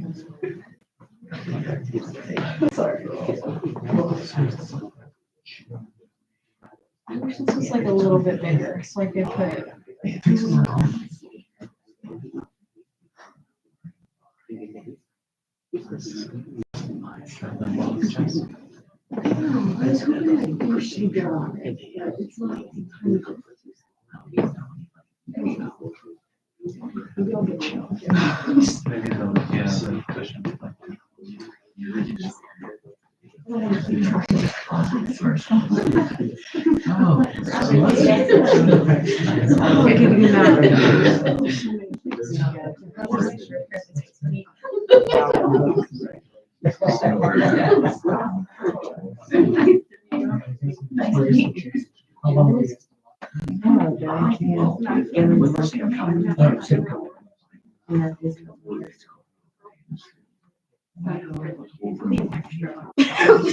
I wish this was like a little bit bigger, so I could put. I was hoping I could she'd go on it, but it's not. Maybe I'll get you. Maybe they'll, yeah, the cushion. Oh. Okay, give me that.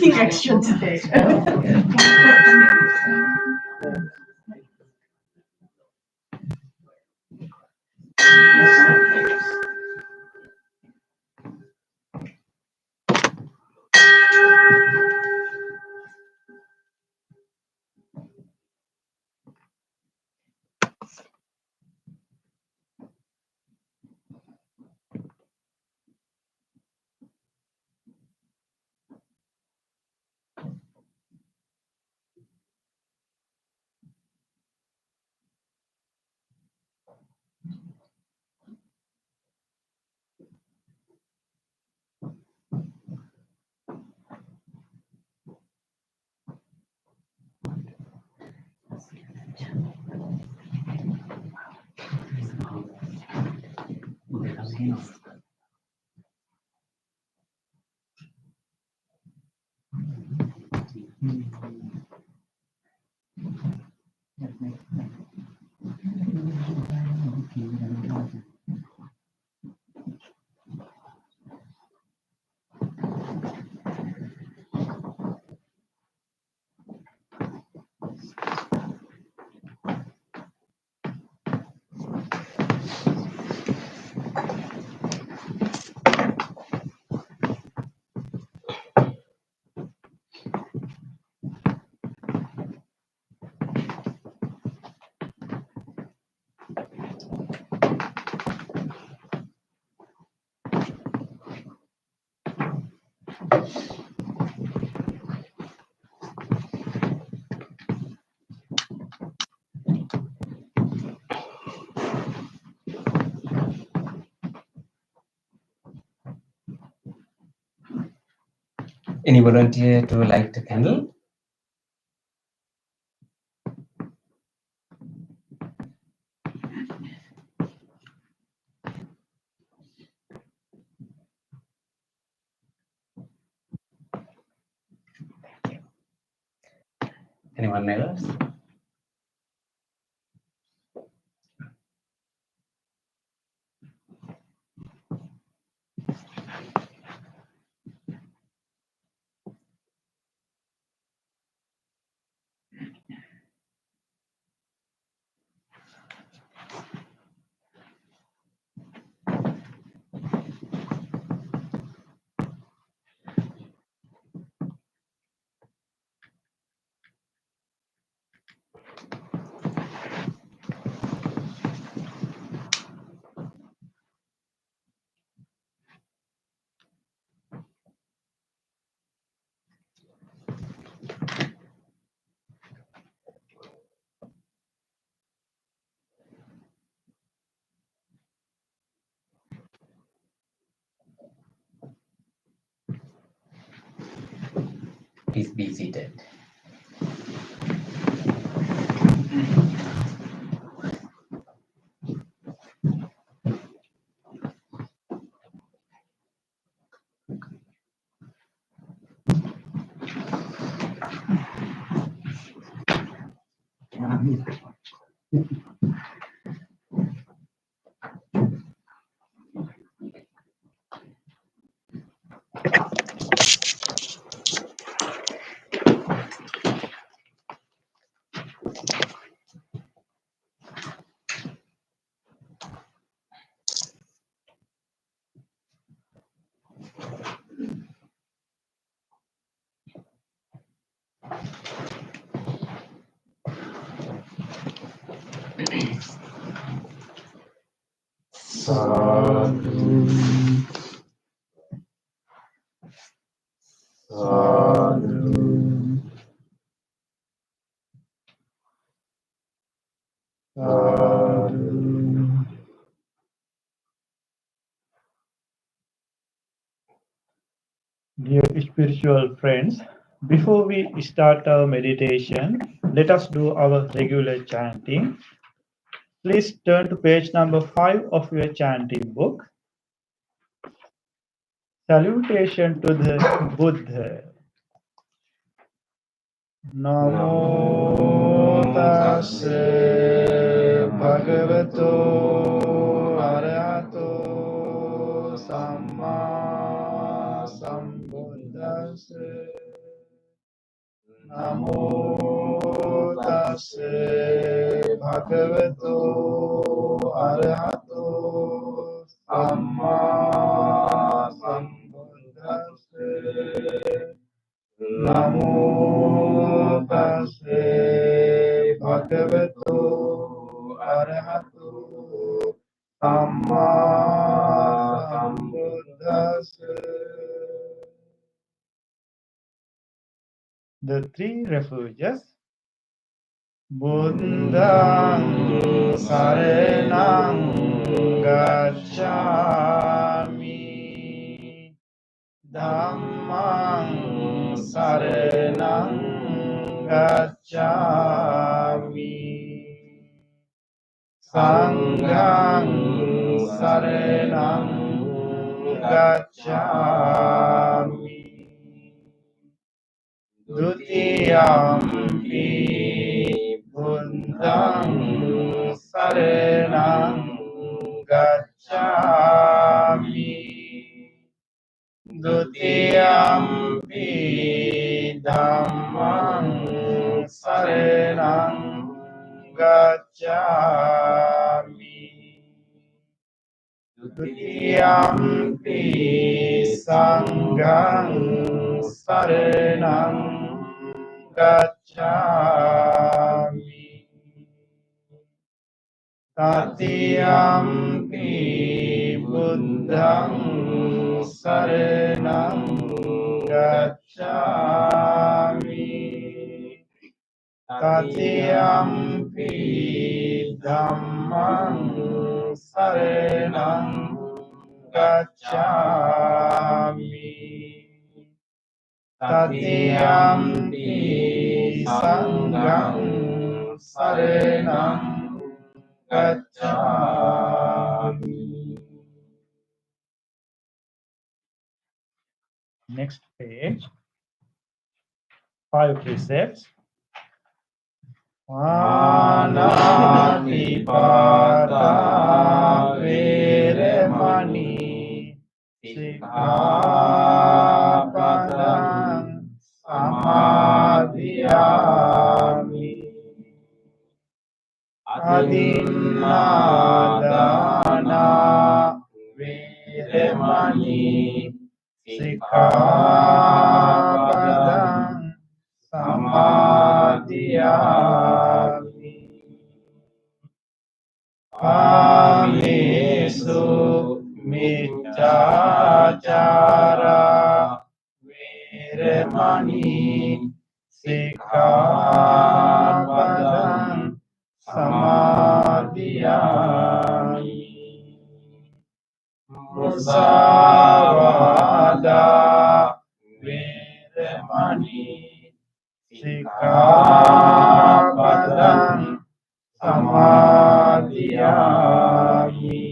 Being extra today. Any volunteer to light a candle? Anyone else? Please be seated. Sadhu, sadhu, sadhu. Dear spiritual friends, before we start our meditation, let us do our regular chanting. Please turn to page number 5 of your chanting book. Salutation to the Buddha. Namo tassa bhagavato arahato samma sambuddhassa. Namo tassa bhagavato arahato samma sambuddhassa. Namo tassa bhagavato arahato samma sambuddhassa. The three refuges. Buddhang saranang gacchami. Dhammang saranang gacchami. Sanghang saranang gacchami. Dutiyampi Buddhang saranang gacchami. Dutiyampi Dhammang saranang gacchami. Dutiyampi Sanghang saranang gacchami. Tatiyampi Buddhang saranang gacchami. Tatiyampi Dhammang saranang gacchami. Tatiyampi Sanghang saranang gacchami. Next page. 5 precepts. Anatipata Viremani Sikkhapadang Samadhiyami. Adinadana Viremani Sikkhapadang Samadhiyami. Kamesu Miccācara Viremani Sikkhapadang Samadhiyami. Musavada Viremani Sikkhapadang samadhiyami.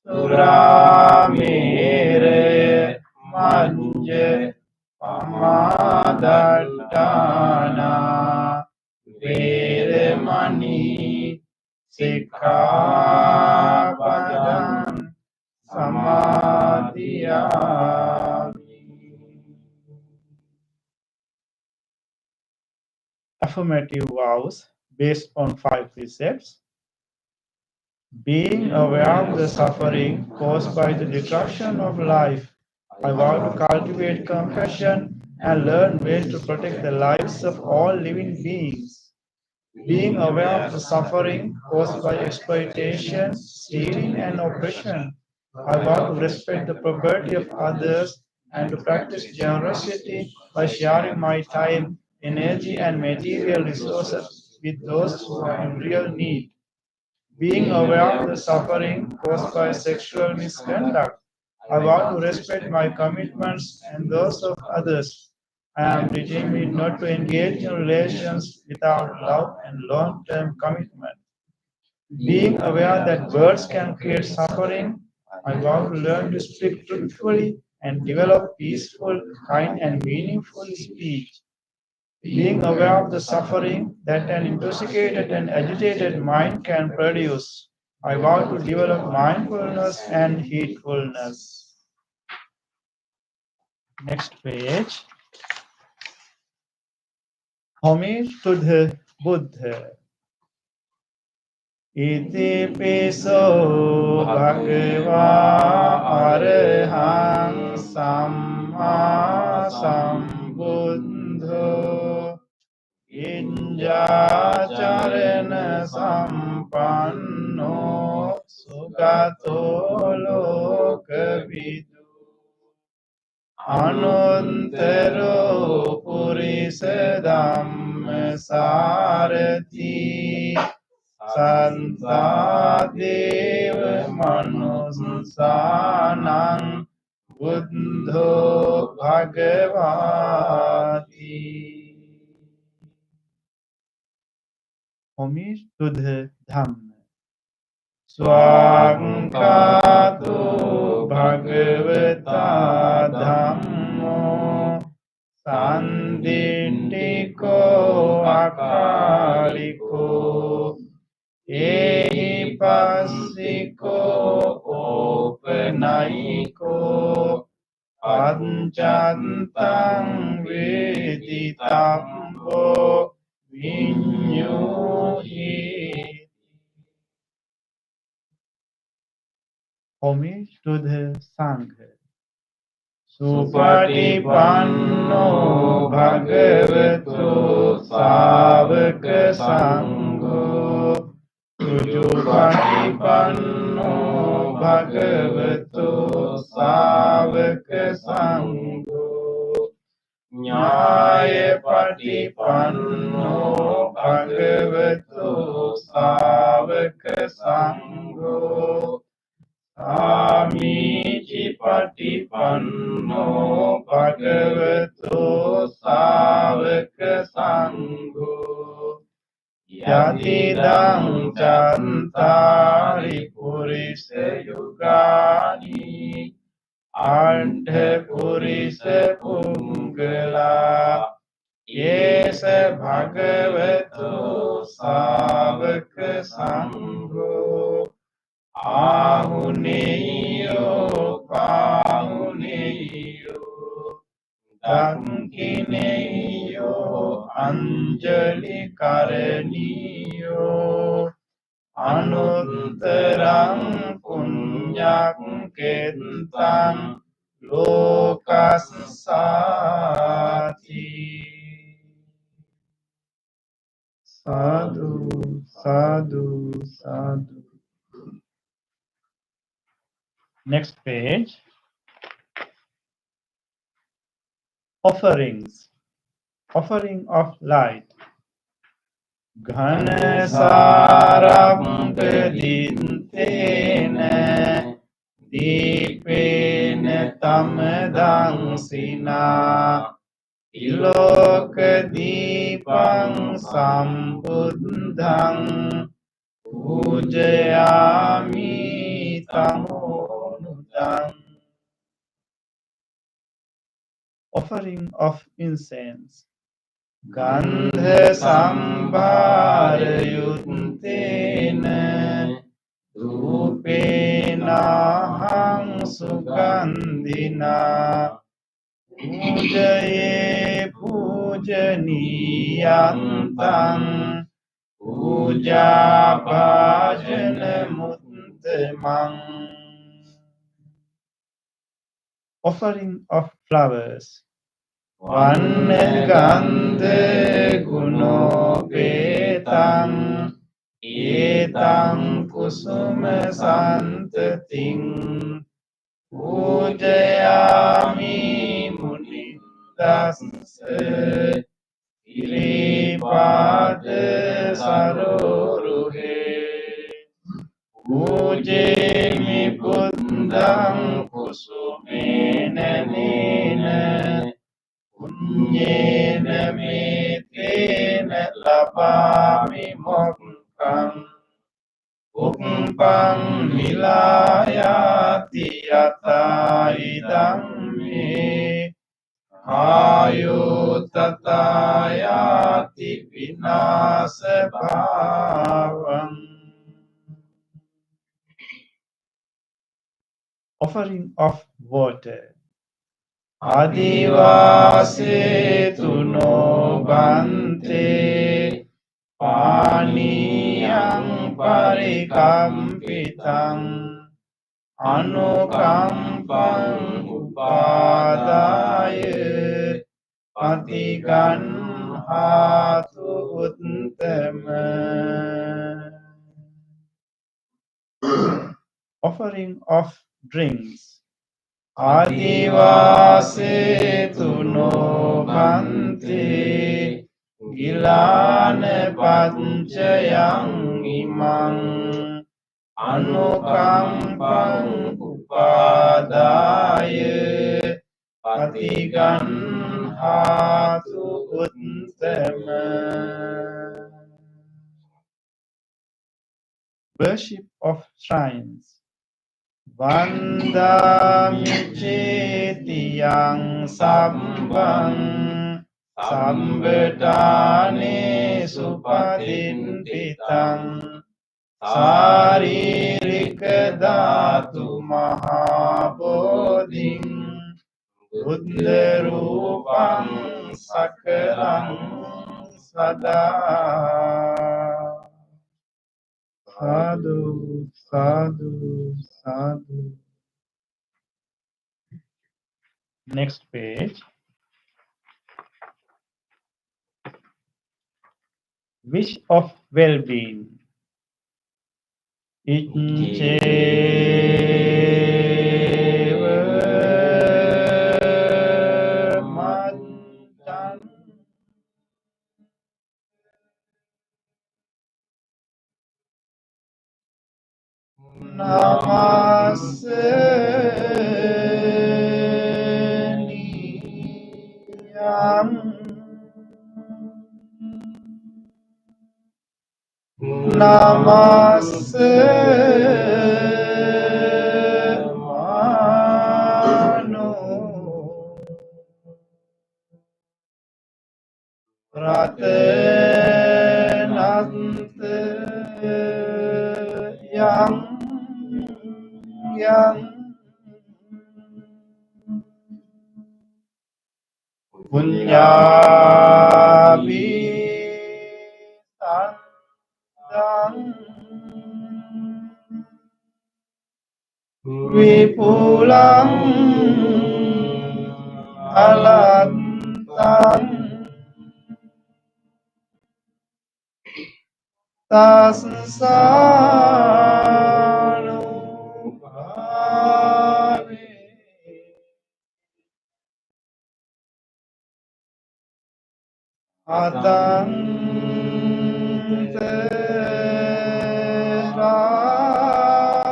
Suramere manje pamadatana Viremani Sikkhapadang samadhiyami. Affirmative vows based on 5 precepts. Being aware of the suffering caused by the destruction of life, I vow to cultivate compassion and learn ways to protect the lives of all living beings. being aware of the suffering caused by exploitation, stealing, and oppression. I vow to respect the property of others and to practice generosity by sharing my time, energy, and material resources with those who are in real need. Being aware of the suffering caused by sexual misconduct, I vow to respect my commitments and those of others. I am determined not to engage in relations without love and long-term commitment. Being aware that words can create suffering, I vow to learn to speak truthfully and develop peaceful, kind, and meaningful speech. Being aware of the suffering that an intoxicated and agitated mind can produce, I vow to develop mindfulness and heedfulness. Next page. Homage to the Buddha. Iti piso bhagava arahang samma sambuddho Injacharana sampanno sugato lokavidu Anuntaro purisa dhamma sarati Santa deva manusanang buddho bhagavati Homage to the Dhamma. Swagato Bhagavata Dhammo Sanditiko Akaliko Ehipassiko Openaiko Pancantang Veditambo Vinyuhi. Homage to the Sangha. Supatipanno Bhagavato Savaka Sangho Sujupatipanno Bhagavato Savaka Sangho Nyaya Patipanno Bhagavato Savaka Sangho Amici Patipanno Bhagavato Savaka Sangho Yatidang Chantari Purisa Yugani Ardha Purisa Pungala Yesa Bhagavato Savaka Sangho Ahuneyo Pahuneyo Dakhineyo Anjali Karaniyo Anuttarang Punyak Ketang Lokasati Sadhu, sadhu, sadhu. Next page. Offerings. Offering of light. Ghana saram pedintena dipena tamadang sina iloka dipang sambuddhang pujayami tamonudang. Offering of incense. Gandha sambhara yuttena dhupena hang sugandhina pujaye pujaniyantang puja bhajana muttamang. Offering of flowers. Vanna gandha guno තං ඒතං කුසුම සන්තතින් පූජයාමි මුනිදස්ස ඉරිපාද සරෝරුහේ පූජේමි බුද්ධං කුසුමේන නේන පුඤ්ඤේන මේතේන ලබාමි මොක්ඛං උප්පං නිලායාති යතයිදං මේ ආයෝ තතයාති විනාශ භාවං. Offering of water. Adivasetu no bante paniyang parikampitam anukampang upadaya patiganhatu uttama. Offering of drinks. Adivasetu no bante gilana panchayang imang anukampang upadaya patiganhatu uttama. Worship of shrines. Vandami cetiyang sambang sambedane supatinpitang saririka dhatu mahabodhing buddha rupang sakalang sada. Sadhu, sadhu, sadhu. Next page. Wish of well-being. Icheva mantan namaseniyam namaste mano ratanante yang punyabi tandang wipulang alantang tasano bhave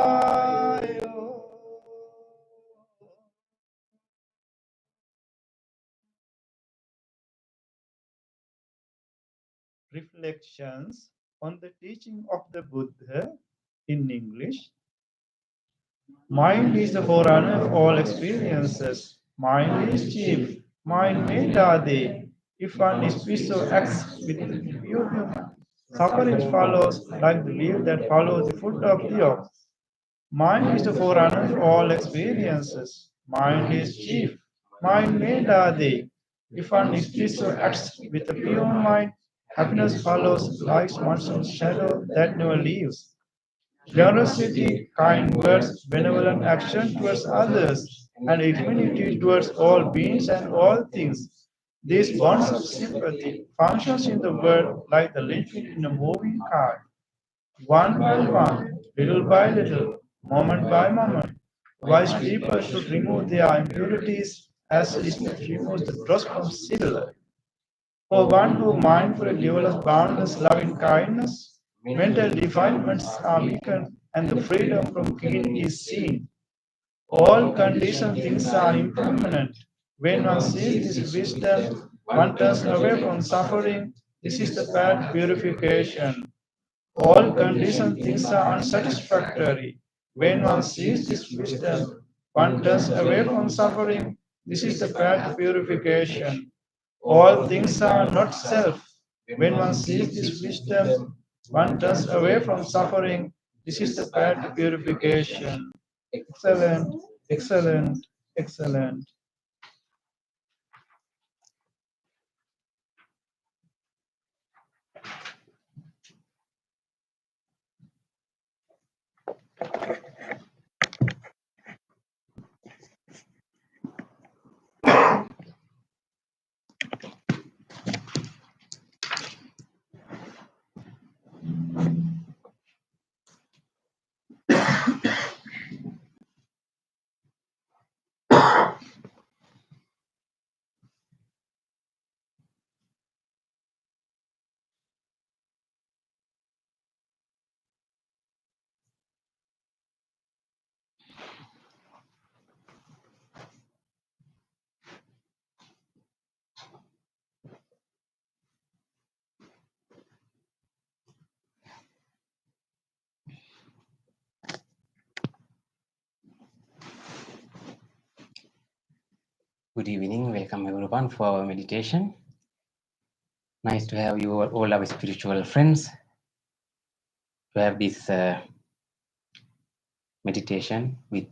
atantarayo. Reflections on the teaching of the Buddha in English. Mind is the forerunner of all experiences. Mind is chief. Mind made are they. If one is so acts with pure human, suffering follows like the wheel that follows the foot of the ox. Mind is the forerunner of all experiences. Mind is chief. Mind made are they. If one is so acts with a pure mind, happiness follows like one's shadow that never leaves. Generosity, kind words, benevolent action towards others, and equanimity towards all beings and all things. These bonds of sympathy functions in the world like the linchpin in a moving car. One by one, little by little, moment by moment, wise people should remove their impurities as Elizabeth removes the dross from silver. For one who mindfully develops boundless loving kindness, mental defilements are weakened and the freedom from guilt is seen. All conditioned things are impermanent. When one sees this wisdom, one turns away from suffering. This is the path to purification. All conditioned things are unsatisfactory. When one sees this wisdom, one turns away from suffering. This is the path to purification. All things are not self. When one sees this wisdom, one turns away from suffering. This is the path to purification. Excellent, excellent, excellent. Good evening. Welcome everyone for our meditation. Nice to have you all our spiritual friends to have this meditation with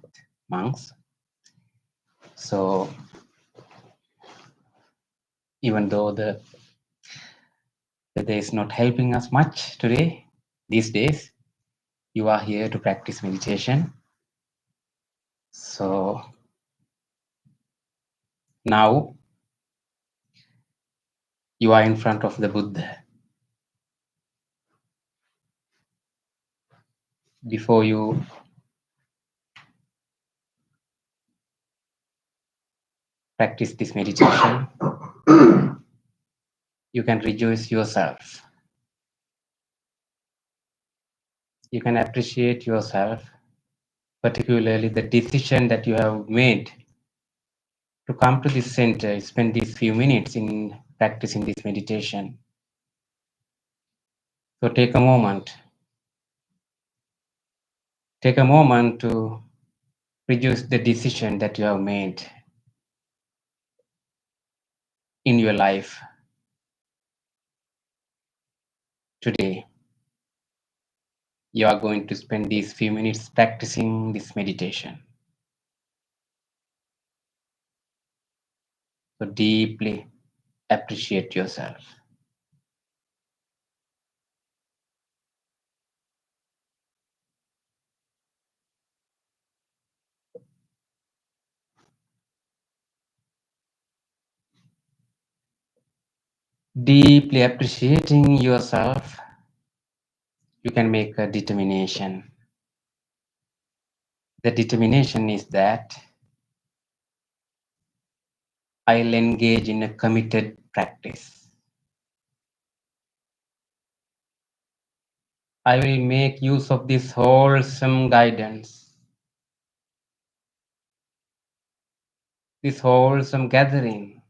monks. So even though the weather is not helping us much today, these days, you are here to practice meditation. So now you are in front of the Buddha. Before you practice this meditation, you can rejoice yourself. You can appreciate yourself, particularly the decision that you have made to come to this center, spend these few minutes in practicing this meditation. So take a moment. Take a moment to rejoice the decision that you have made in your life today. You are going to spend these few minutes practicing this meditation. So deeply appreciate yourself. Deeply appreciating yourself, you can make a determination. The determination is that I'll engage in a committed practice. I will make use of this wholesome guidance, this wholesome gathering,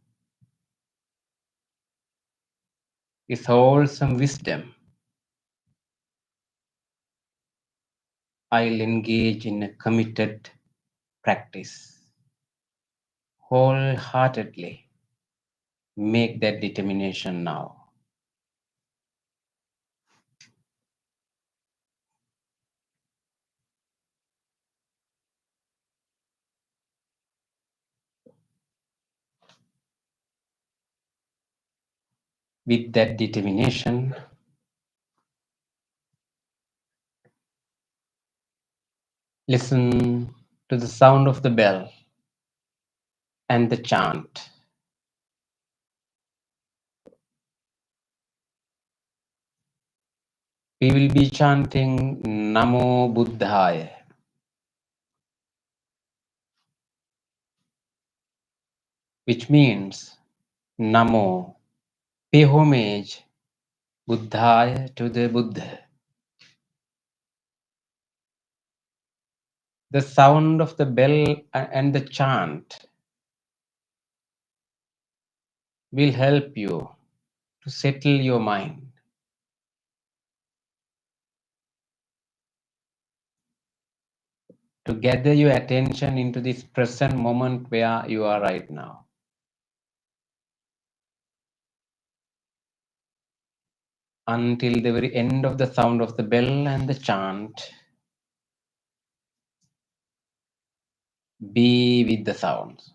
this wholesome wisdom. I'll engage in a committed practice. Wholeheartedly make that determination now. With that determination, listen to the sound of the bell and the chant. we will be chanting Namo Buddhaya, which means Namo, pay homage, Buddhaya to the Buddha. The sound of the bell and the chant will help you to settle your mind. To gather your attention into this present moment where you are right now. Until the very end of the sound of the bell and the chant, be with the sounds.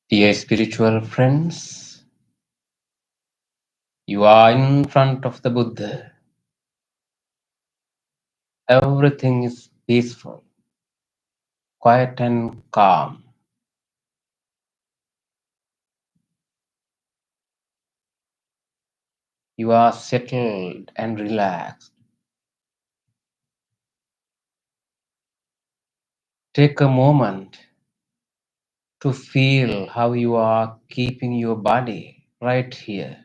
Dear spiritual friends, you are in front of the Buddha. Everything is peaceful, quiet and calm. You are settled and relaxed. Take a moment to feel how you are keeping your body right here.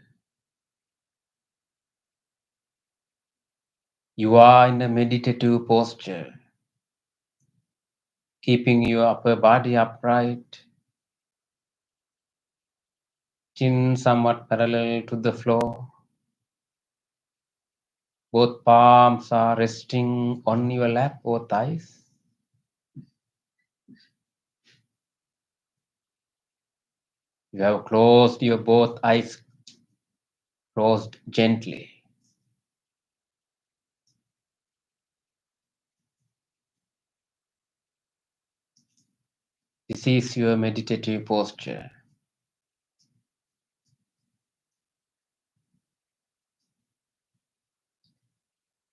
You are in a meditative posture, keeping your upper body upright, chin somewhat parallel to the floor. Both palms are resting on your lap or thighs. You have closed your both eyes, closed gently. This is your meditative posture.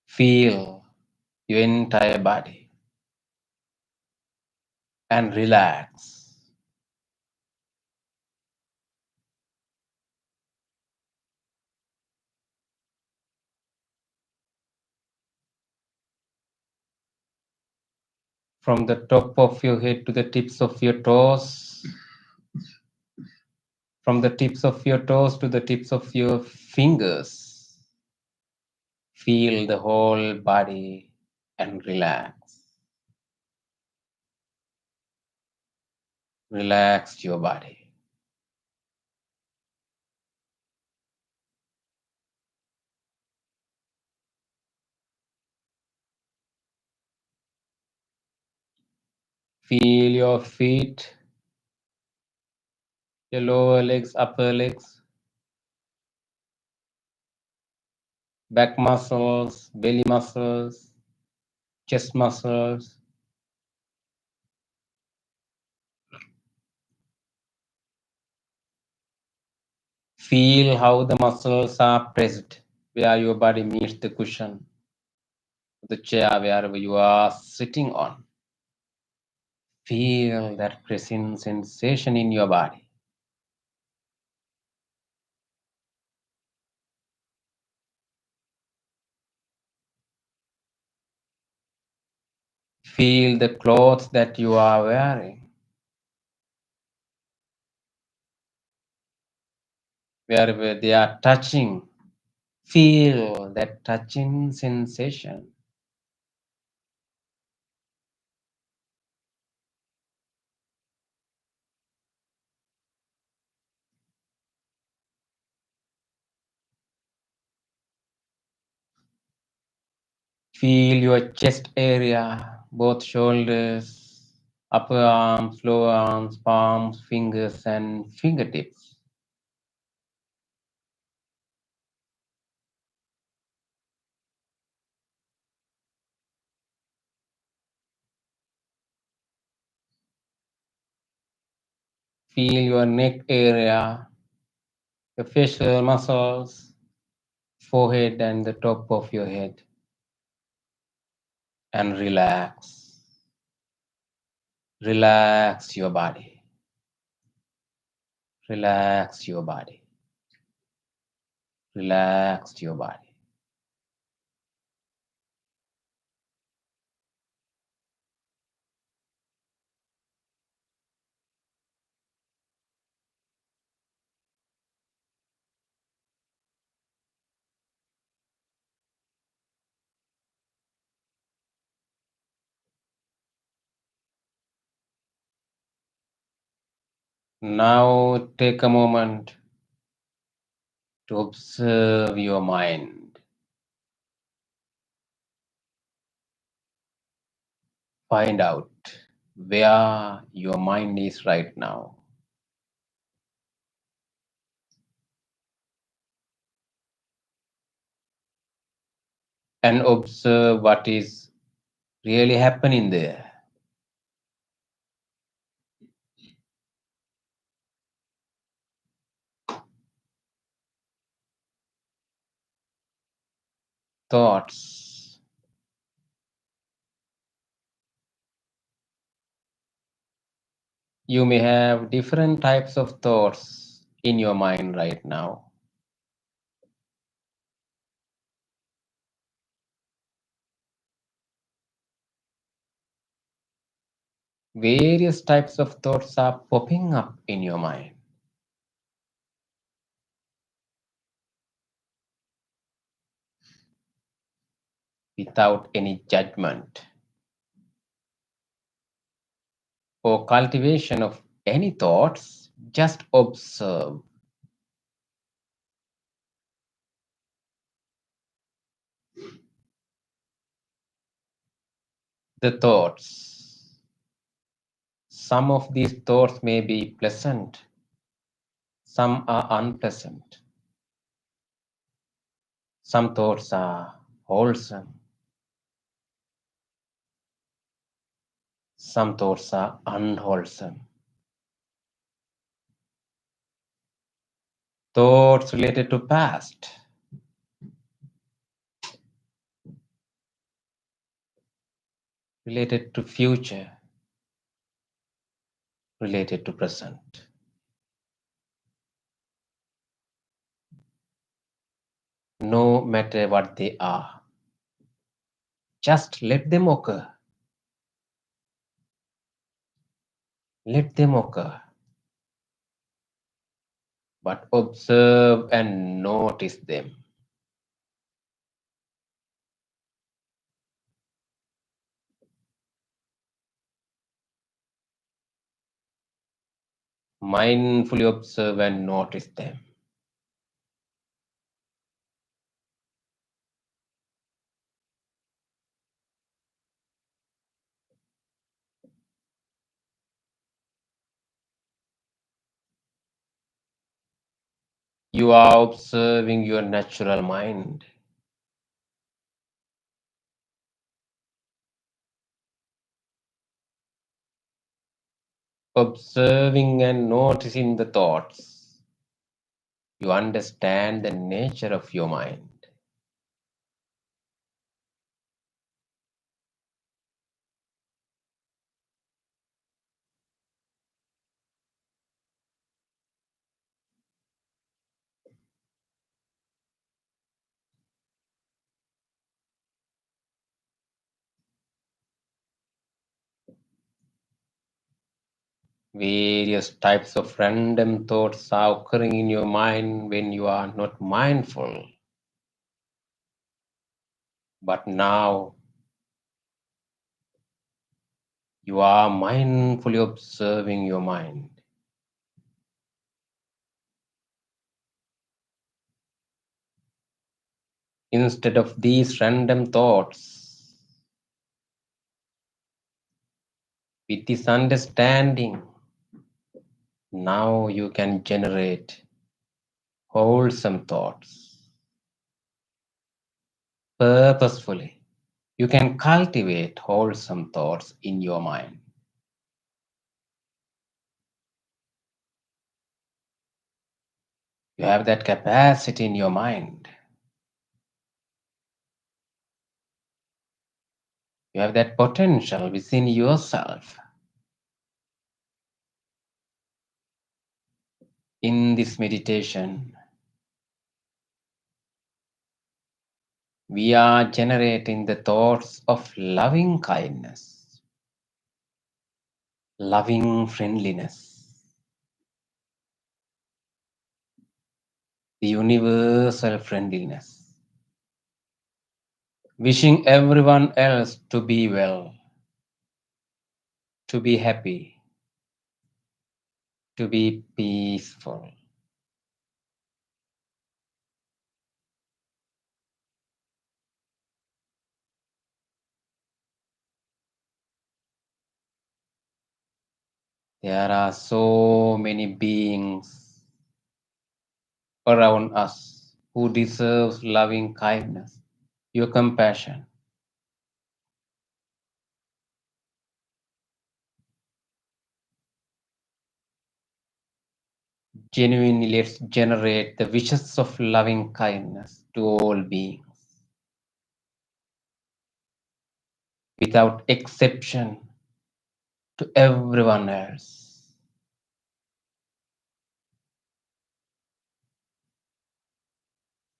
Feel your entire body and relax. From the top of your head to the tips of your toes, from the tips of your toes to the tips of your fingers, feel the whole body and relax. Relax your body. Feel your feet, your lower legs, upper legs, back muscles, belly muscles, chest muscles. Feel how the muscles are pressed where your body meets the cushion, the chair wherever you are sitting on. Feel that pressing sensation in your body. Feel the clothes that you are wearing. Wherever they are touching, feel that touching sensation. Feel your chest area, both shoulders, upper arms, lower arms, palms, fingers, and fingertips. Feel your neck area, the facial muscles, forehead, and the top of your head. And relax. Relax your body. Relax your body. Relax your body. Now take a moment to observe your mind. Find out where your mind is right now. And observe what is really happening there. Thoughts. You may have different types of thoughts in your mind right now. Various types of thoughts are popping up in your mind. Without any judgment or cultivation of any thoughts, just observe. The thoughts. Some of these thoughts may be pleasant, some are unpleasant. Some thoughts are wholesome, some thoughts are unwholesome. Thoughts related to past, related to future, related to present. No matter what they are, just let them occur. Let them occur. But observe and notice them. Mindfully observe and notice them. You are observing your natural mind. Observing and noticing the thoughts. You understand the nature of your mind. Various types of random thoughts are occurring in your mind when you are not mindful. But now you are mindfully observing your mind. Instead of these random thoughts, with this understanding, now you can generate wholesome thoughts purposefully. You can cultivate wholesome thoughts in your mind. You have that capacity in your mind. You have that potential within yourself. In this meditation, we are generating the thoughts of loving kindness, loving friendliness, the universal friendliness, wishing everyone else to be well, to be happy, to be peaceful. There are so many beings around us who deserve loving kindness, your compassion. Genuinely, let's generate the wishes of loving kindness to all beings, without exception, to everyone else.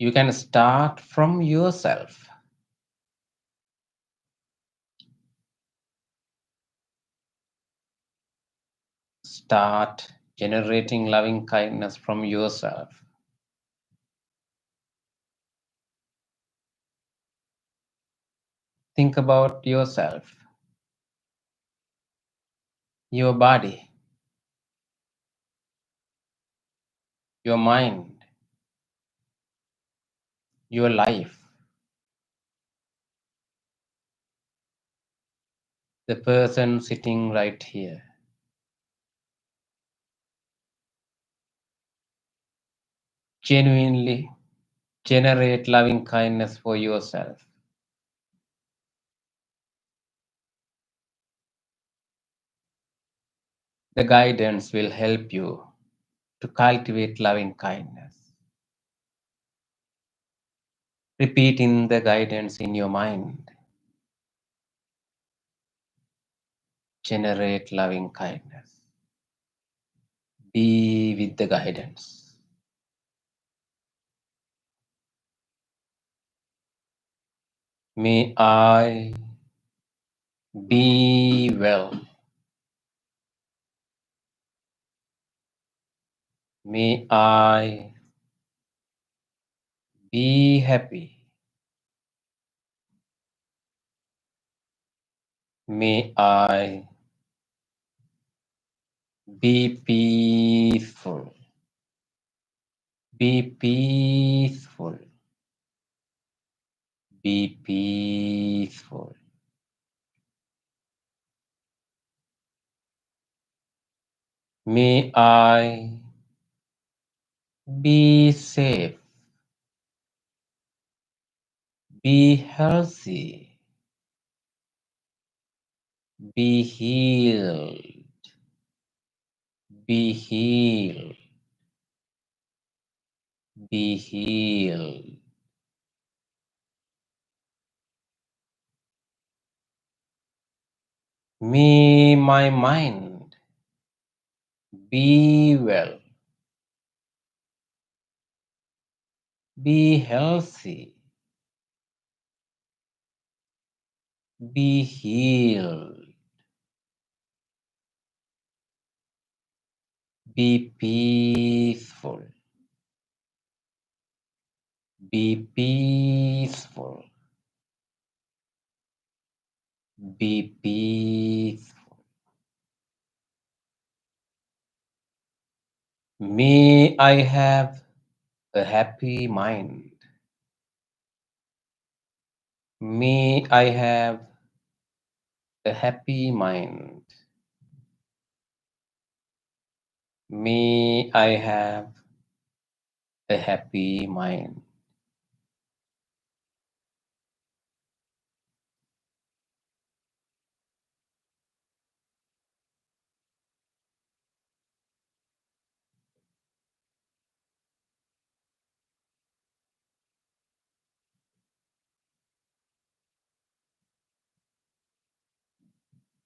You can start from yourself. Start generating loving kindness from yourself. Think about yourself, your body, your mind, your life, the person sitting right here. Genuinely generate loving kindness for yourself. The guidance will help you to cultivate loving kindness. Repeating the guidance in your mind. Generate loving kindness. Be with the guidance. May I be well. May I be happy. May I be peaceful. Be peaceful. Be peaceful. May I be safe. Be healthy. Be healed. Be healed. be healed. May my mind be well, be healthy, be healed, be peaceful, be peaceful, be peaceful. May I have a happy mind. May I have a happy mind. May I have a happy mind.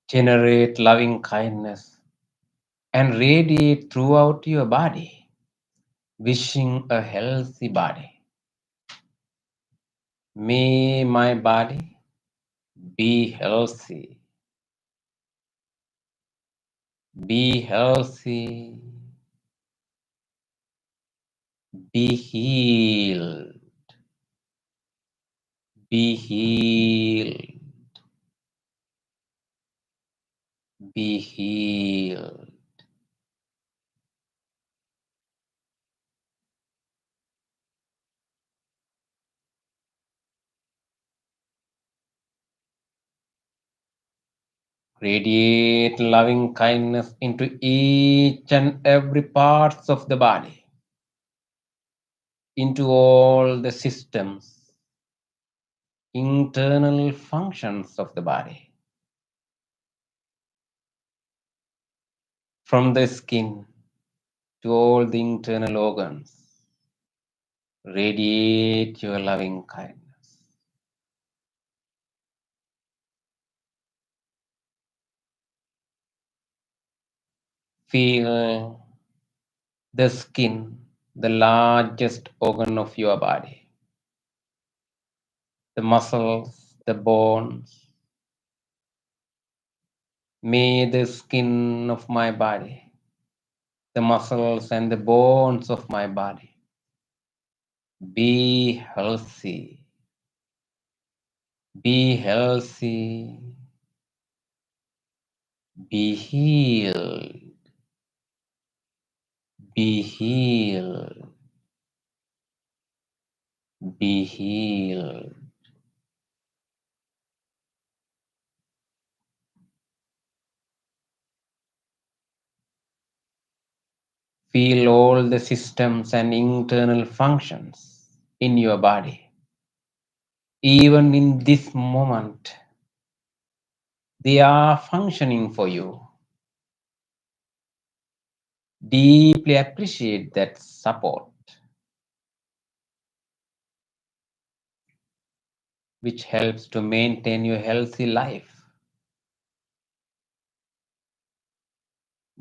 Generate loving kindness and radiate throughout your body, wishing a healthy body. May my body be healthy, be healthy, be healed, be healed, be healed. Radiate loving kindness into each and every parts of the body, into all the systems, internal functions of the body, from the skin to all the internal organs. Radiate your loving kindness. Feel the skin, the largest organ of your body, the muscles, the bones. May the skin of my body, the muscles and the bones of my body be healthy, be healthy, be healed, be healed, be healed. Feel all the systems and internal functions in your body. Even in this moment, they are functioning for you. Deeply appreciate that support, which helps to maintain your healthy life.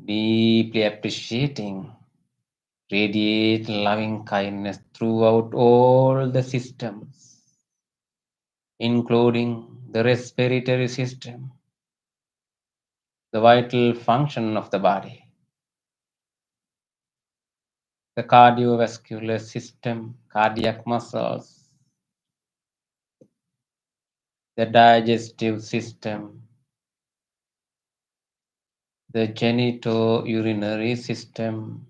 Deeply appreciating, radiate loving kindness throughout all the systems, including the respiratory system, the vital function of the body, the cardiovascular system, cardiac muscles, the digestive system, the genitourinary system,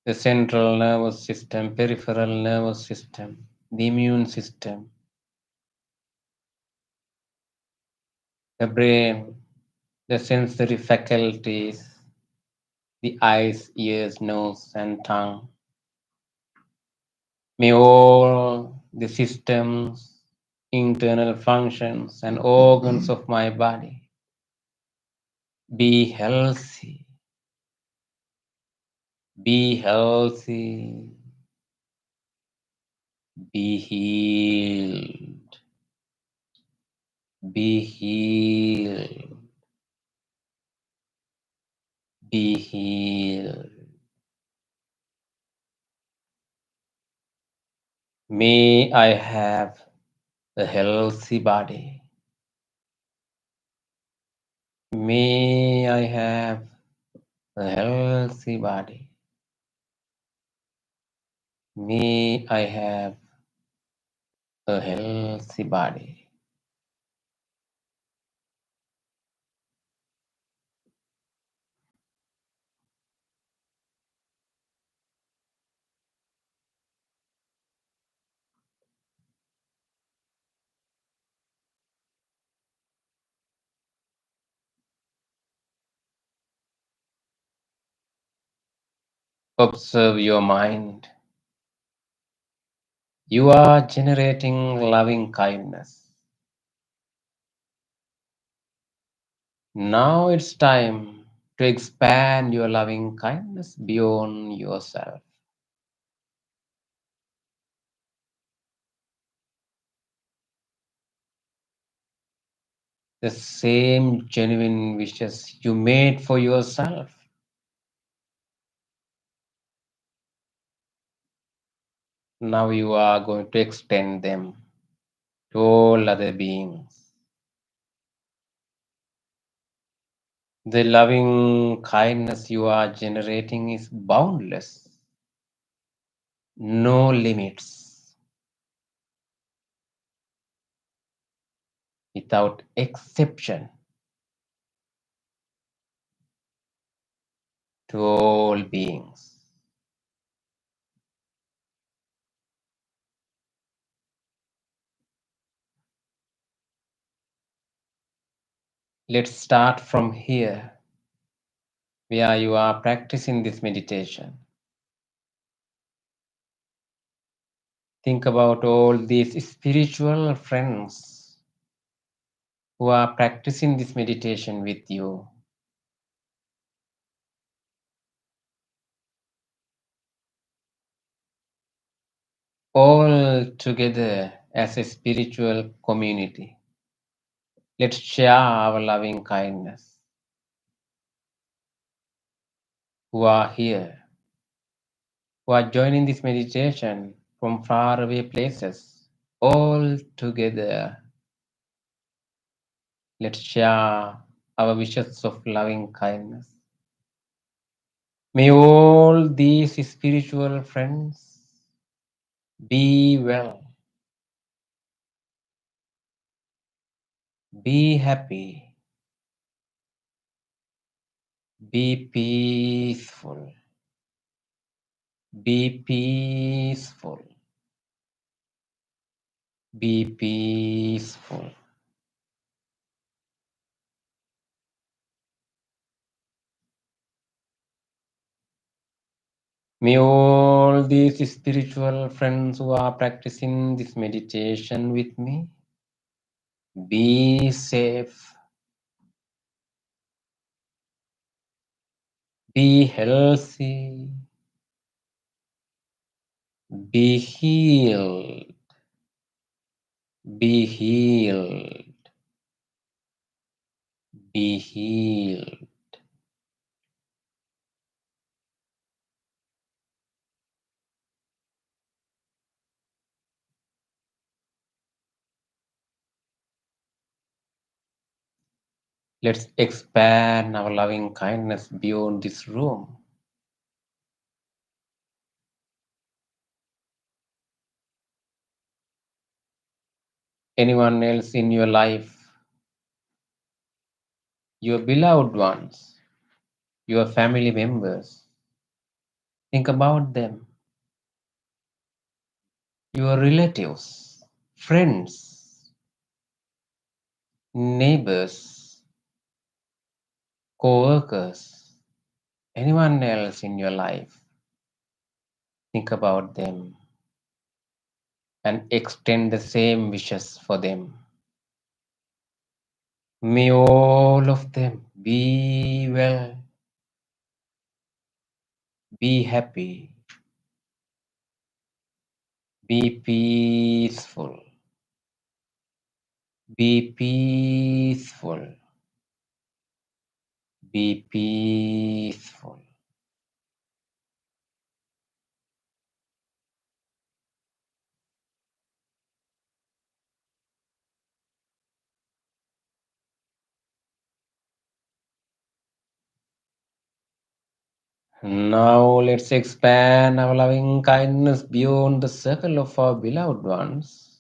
the central nervous system, peripheral nervous system, the immune system, the brain, the sensory faculties, the eyes, ears, nose, and tongue. May all the systems, internal functions, and organs of my body Be healthy. Be healthy. Be healed. Be healed. Be healed. May I have a healthy body. May I have a healthy body. May I have a healthy body. Observe your mind. You are generating loving kindness. Now it's time to expand your loving kindness beyond yourself. The same genuine wishes you made for yourself. Now you are going to extend them to all other beings. The loving kindness you are generating is boundless, no limits, without exception to all beings. Let's start from here, where you are practicing this meditation. Think about all these spiritual friends who are practicing this meditation with you. All together as a spiritual community. Let's share our loving kindness. Who are here, who are joining this meditation from faraway places, all together. Let's share our wishes of loving kindness. May all these spiritual friends be well, be happy, be peaceful, be peaceful, be peaceful. May all these spiritual friends who are practicing this meditation with me be safe, be healthy, be healed, be healed, be healed. Let's expand our loving kindness beyond this room. Anyone else in your life, your beloved ones, your family members, think about them, your relatives, friends, neighbors, co-workers, anyone else in your life, think about them and extend the same wishes for them. May all of them be well, be happy, be peaceful, be peaceful, be peaceful. Now let's expand our loving kindness beyond the circle of our beloved ones.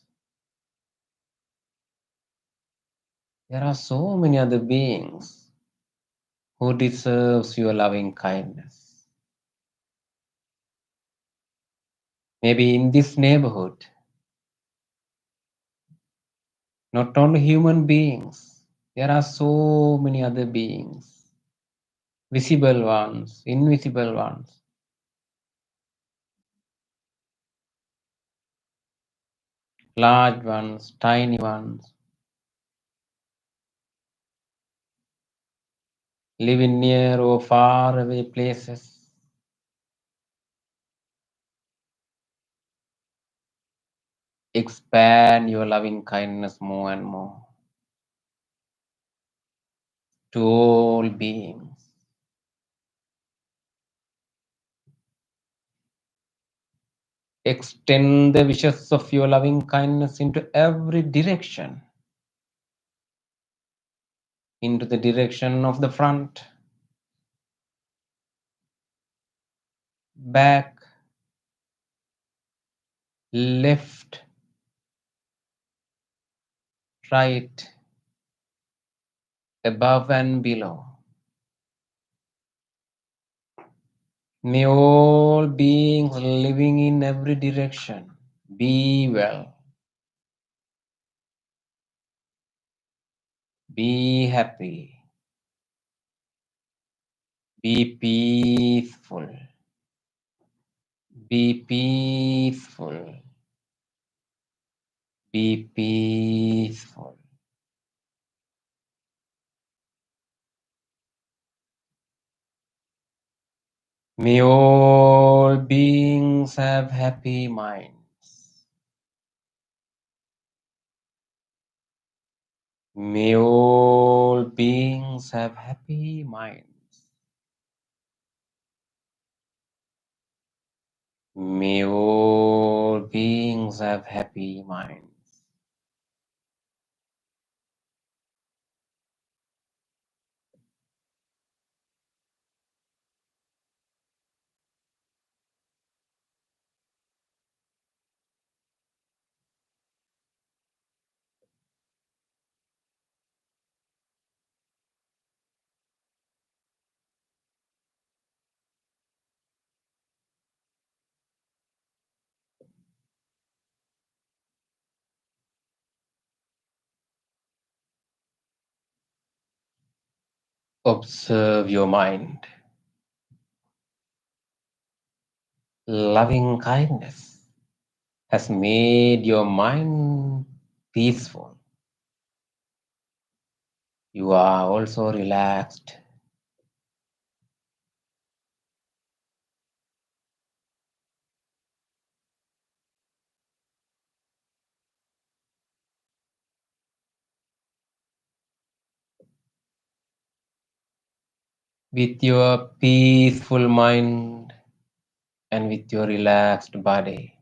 There are so many other beings who deserves your loving kindness. Maybe in this neighborhood, not only human beings, there are so many other beings, visible ones, invisible ones, large ones, tiny ones, living near or far away places. Expand your loving kindness more and more to all beings. Extend the wishes of your loving kindness into every direction, into the direction of the front, back, left, right, above and below. May all beings living in every direction be well, be happy, be peaceful, be peaceful, be peaceful. May all beings have happy minds. May all beings have happy minds. May all beings have happy minds. Observe your mind. Loving kindness has made your mind peaceful. You are also relaxed. With your peaceful mind and with your relaxed body,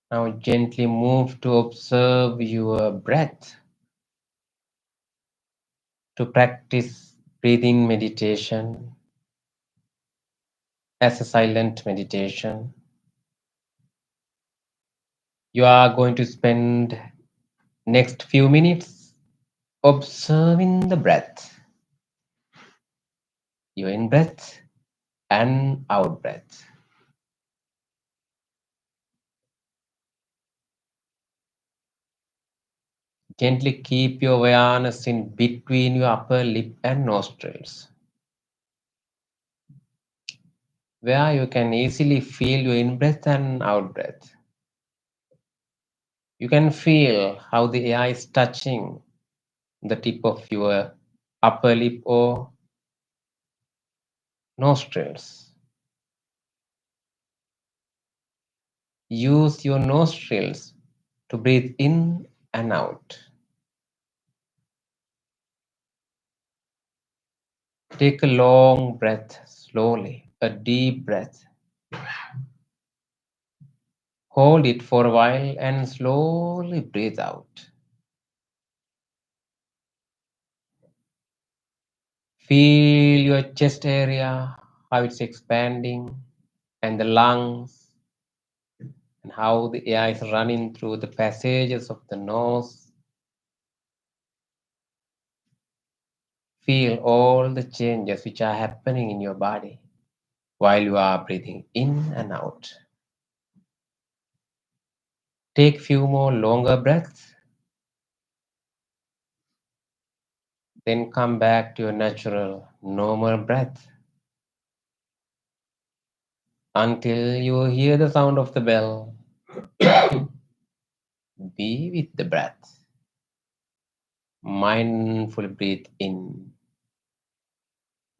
now gently move to observe your breath, to practice breathing meditation as a silent meditation. You are going to spend next few minutes observing the breath, your in breath and out breath. Gently keep your awareness in between your upper lip and nostrils, where you can easily feel your in breath and out breath. You can feel how the air is touching the tip of your upper lip or nostrils. Use your nostrils to breathe in and out. Take a long breath slowly, a deep breath. Hold it for a while and slowly breathe out. Feel your chest area, how it's expanding, and the lungs, and how the air is running through the passages of the nose. Feel all the changes which are happening in your body while you are breathing in and out. Take few more longer breaths, then come back to your natural, normal breath until you hear the sound of the bell. Be with the breath. Mindfully breathe in,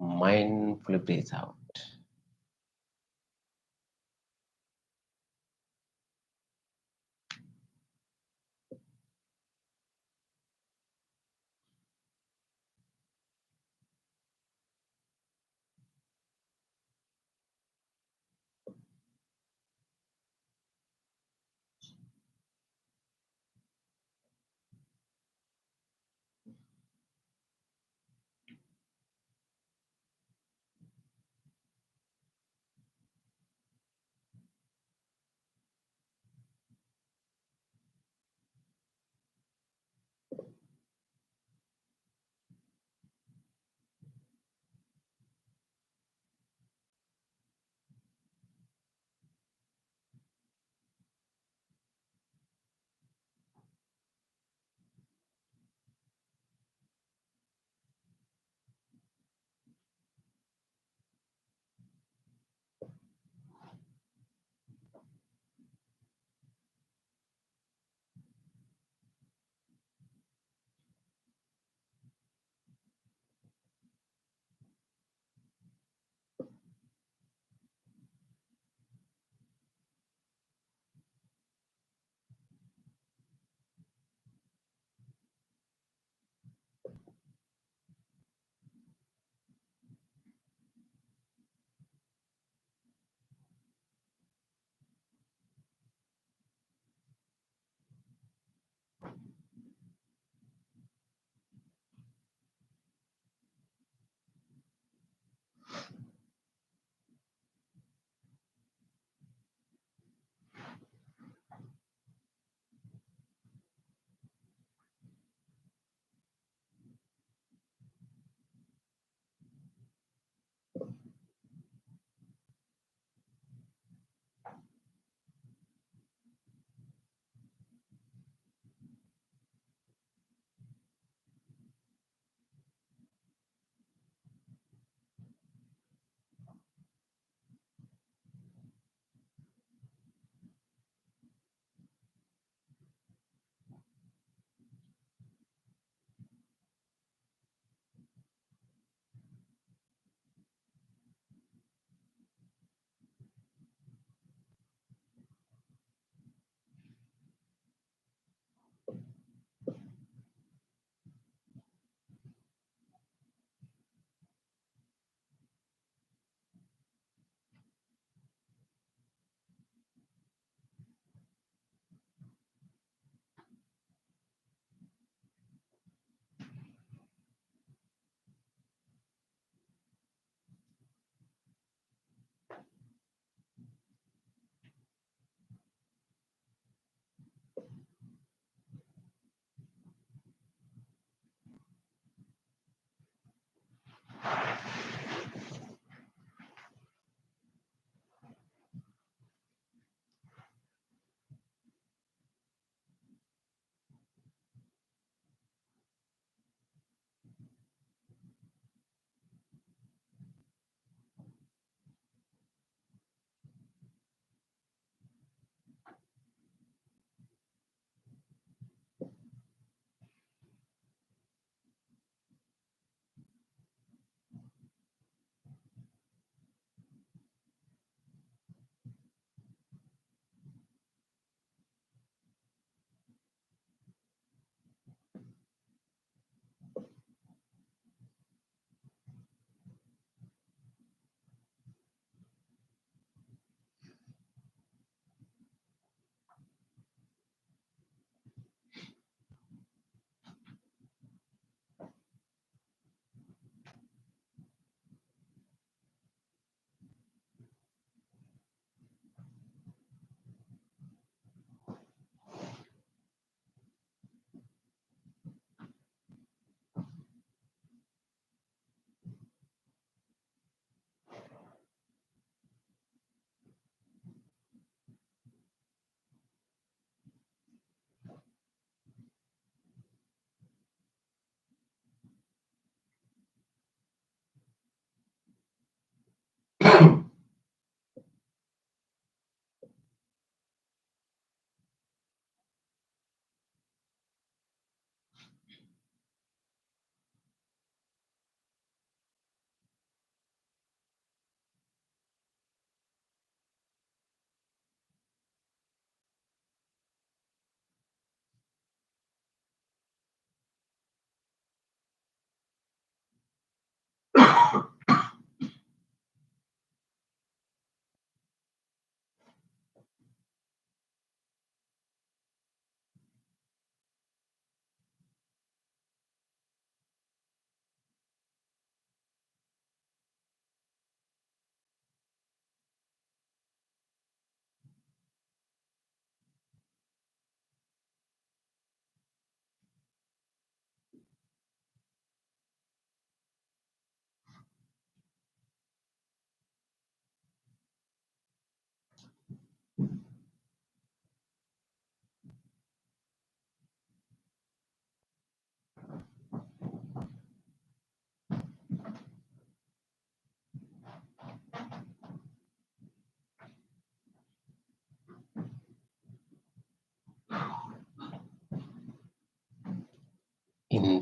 mindfully breathe out.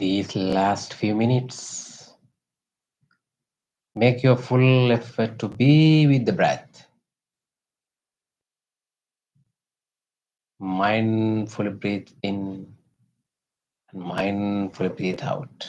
these last few minutes, make your full effort to be with the breath. Mindfully breathe in and mindfully breathe out.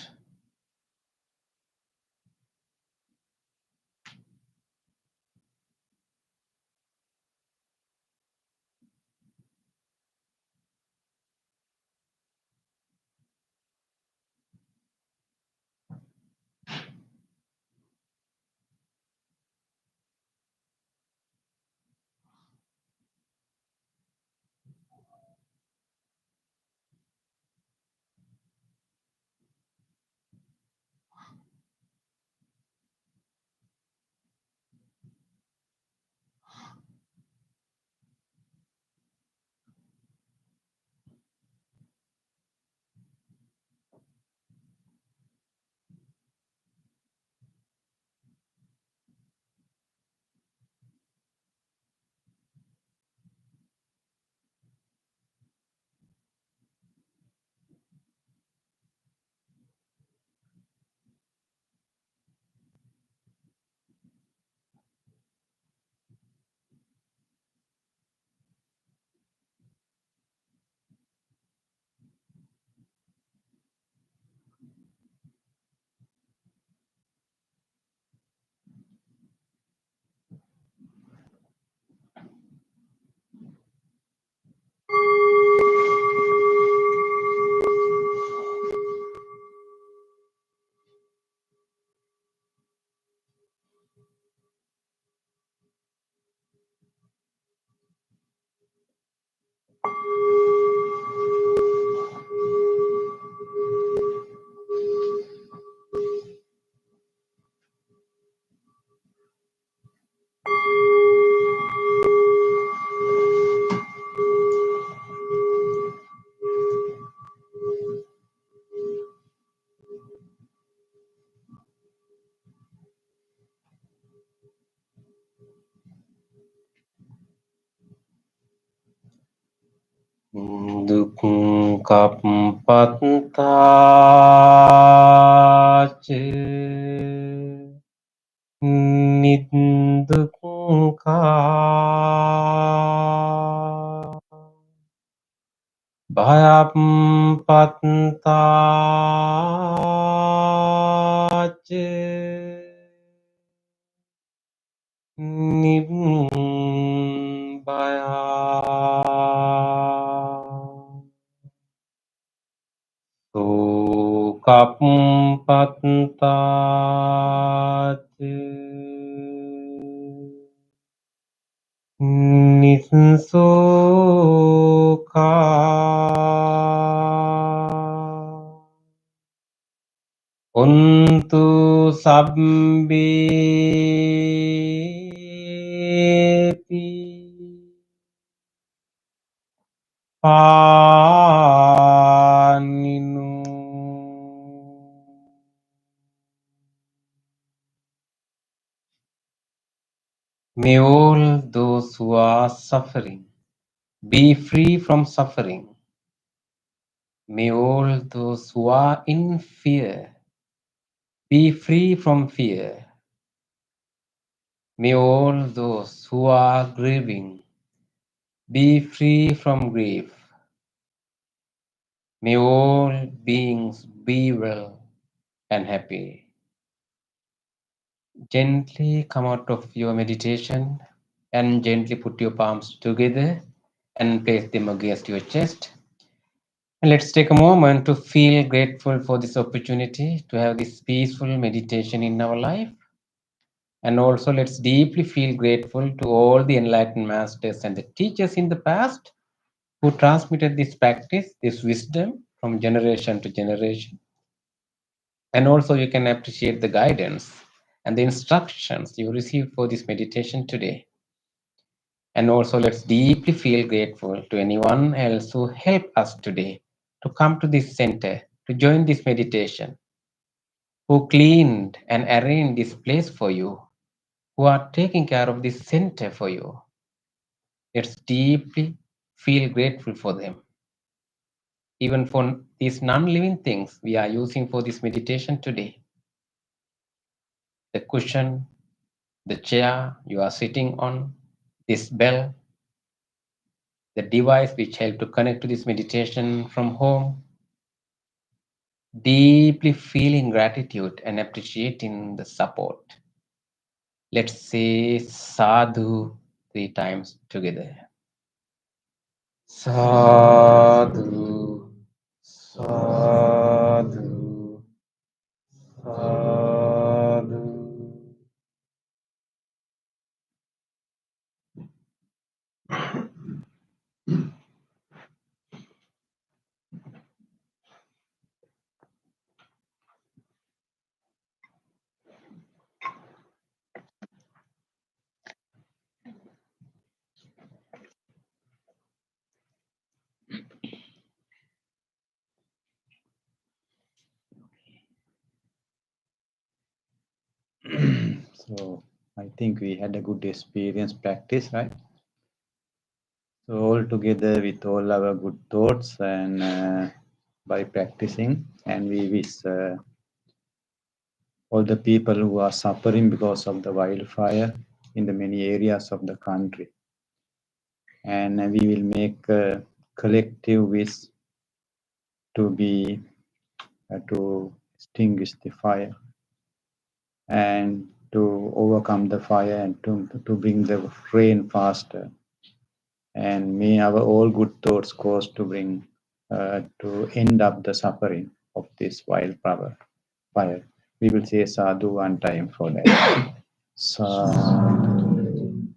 Dukkha pattāca niddukkha bhayam pattāca nibbaya. Sukappattāt nisukha untu sabbepi paninu. May all those who are suffering be free from suffering. May all those who are in fear be free from fear. May all those who are grieving be free from grief. May all beings be well and happy. Gently come out of your meditation and gently put your palms together and place them against your chest. And let's take a moment to feel grateful for this opportunity to have this peaceful meditation in our life. And also let's deeply feel grateful to all the enlightened masters and the teachers in the past who transmitted this practice, this wisdom from generation to generation. And also you can appreciate the guidance and the instructions you received for this meditation today. And also let's deeply feel grateful to anyone else who helped us today to come to this center, to join this meditation, who cleaned and arranged this place for you, who are taking care of this center for you. Let's deeply feel grateful for them. even for these non-living things we are using for this meditation today. The cushion, the chair you are sitting on, this bell, the device which help to connect to this meditation from home, deeply feeling gratitude and appreciating the support. Let's say sadhu 3 times together. Sadhu, sadhu, sadhu. So I think we had a good experience practice, right? So all together with all our good thoughts and by practicing, and we wish all the people who are suffering because of the wildfire in the many areas of the country. And we will make a collective wish to be to extinguish the fire and to overcome the fire and to bring the rain faster. And may our all good thoughts cause to bring to end up the suffering of this wildfire fire. We will say sadhu one time for that. Sadhu.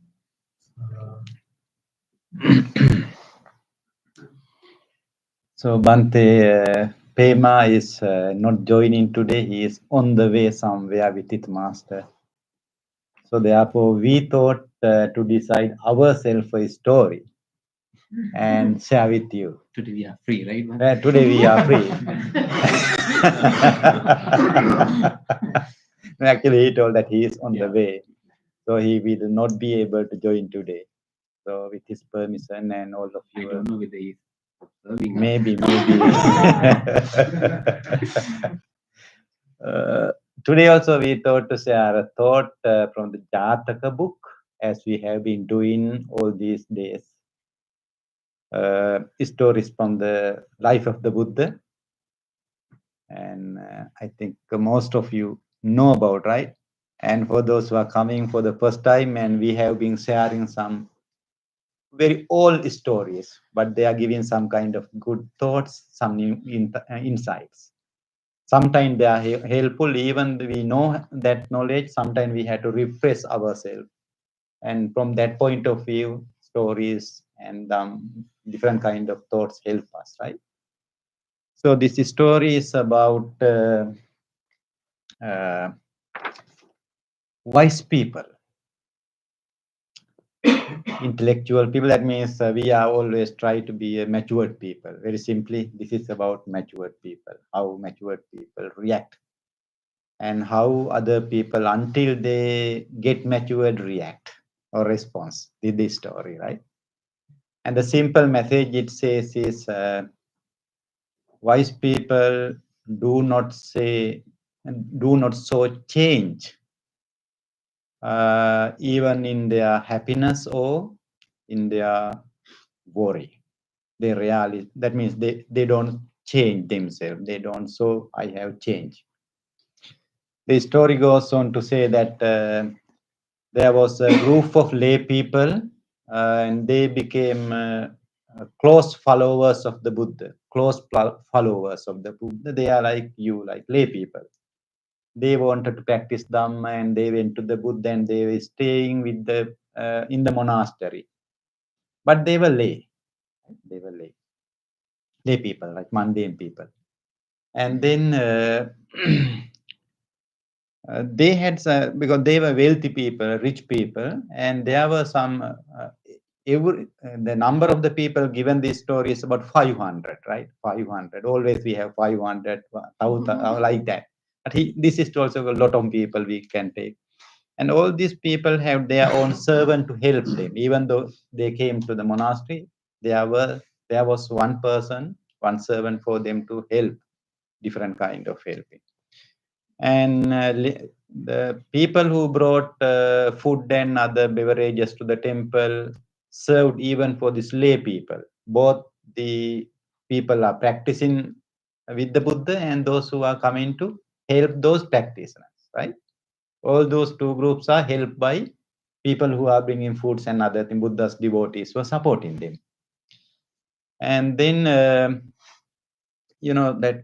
So Bante Pema is not joining today. He is on the way somewhere with his master. So therefore, we thought to decide ourselves a story and share with you. Today we are free, right? Today we are free. Actually, he told that he is on the way, so he will not be able to join today. So with his permission and all of you, I don't know whether he's observing. maybe. Today also we thought to share a thought from the Jataka book, as we have been doing all these days. Stories from the life of the Buddha. And I think most of you know about, right? And for those who are coming for the first time, and we have been sharing some very old stories, but they are giving some kind of good thoughts, some new insights. Sometimes they are helpful, even we know that knowledge, sometimes we have to refresh ourselves. And from that point of view, stories and different kind of thoughts help us, right? So this story is about wise people, intellectual people. That means we are always try to be a matured people. Very simply, this is about matured people, how matured people react, and how other people, until they get matured, react or response to this story, right? And the simple message it says is wise people do not show change even in their happiness or in their worry. They really, that means they don't change themselves. They don't show I have changed. The story goes on to say that there was a group of lay people and they became close followers of the Buddha, close followers of the Buddha. They are like you, like lay people. They wanted to practice Dhamma and they went to the Buddha and they were staying with the in the monastery. But they were lay. They were lay people, like mundane people. And then they had, because they were wealthy people, rich people, and there were some, the number of the people given this story is about 500, right? 500. Always we have 500, 1,000, like that. But this is also a lot of people we can take. And all these people have their own servant to help them. Even though they came to the monastery, there was one person, one servant for them to help, different kind of helping. And the people who brought food and other beverages to the temple served even for these lay people. Both the people are practicing with the Buddha and those who are coming to help those practitioners, right? All those two groups are helped by people who are bringing foods and other things. Buddha's devotees were supporting them. And then, that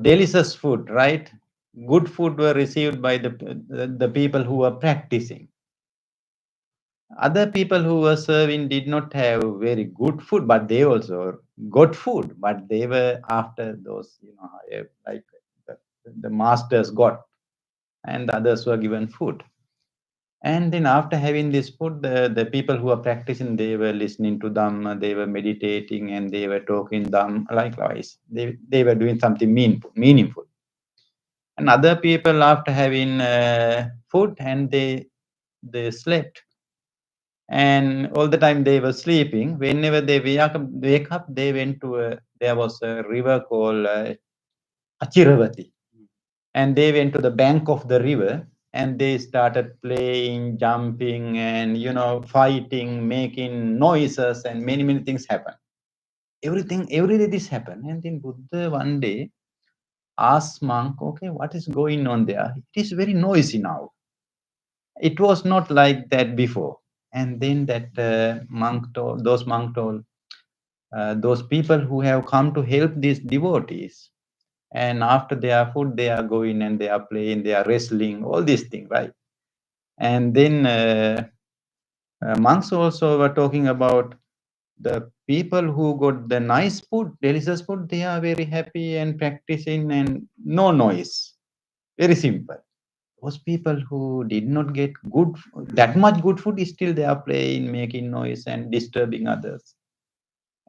delicious food, right? Good food were received by the people who were practicing. Other people who were serving did not have very good food, but they also got food, but they were after those, like the masters got, and the others were given food. And then after having this food, the people who were practicing, they were listening to Dhamma, they were meditating, and they were talking Dhamma. Likewise, they were doing something meaningful. And other people, after having food, and they slept. And all the time they were sleeping. Whenever they wake up, they went to there was a river called Achiravati. And they went to the bank of the river and they started playing, jumping, and fighting, making noises, and many things happen. Every day this happened. And then Buddha one day asked monk, okay, what is going on there? It is very noisy now. It was not like that before. And then that monk told those people who have come to help these devotees, and after their food they are going and they are playing, they are wrestling, all these things, right? And then monks also were talking about the people who got the nice food, delicious food, they are very happy and practicing and no noise, very simple. Those people who did not get that much good food, still they are playing, making noise and disturbing others.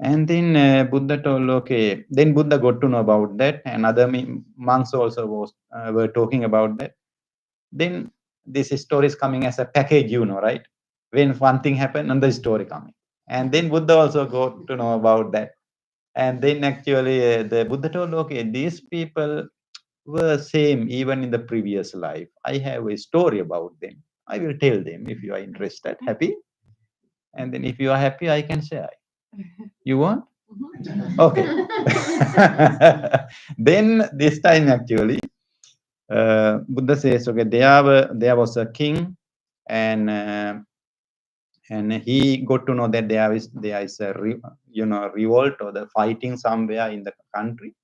And then Buddha told, okay, then Buddha got to know about that, and other monks also were talking about that. Then this story is coming as a package, right? When one thing happened, another story coming. And then Buddha also got to know about that. And then actually the Buddha told, okay, these people were same even in the previous life. I have a story about them. I will tell them if you are interested, happy. And then if you are happy, I can share. You want? Okay. Then this time actually, Buddha says, okay, there was a king, and he got to know that there is a revolt or the fighting somewhere in the country,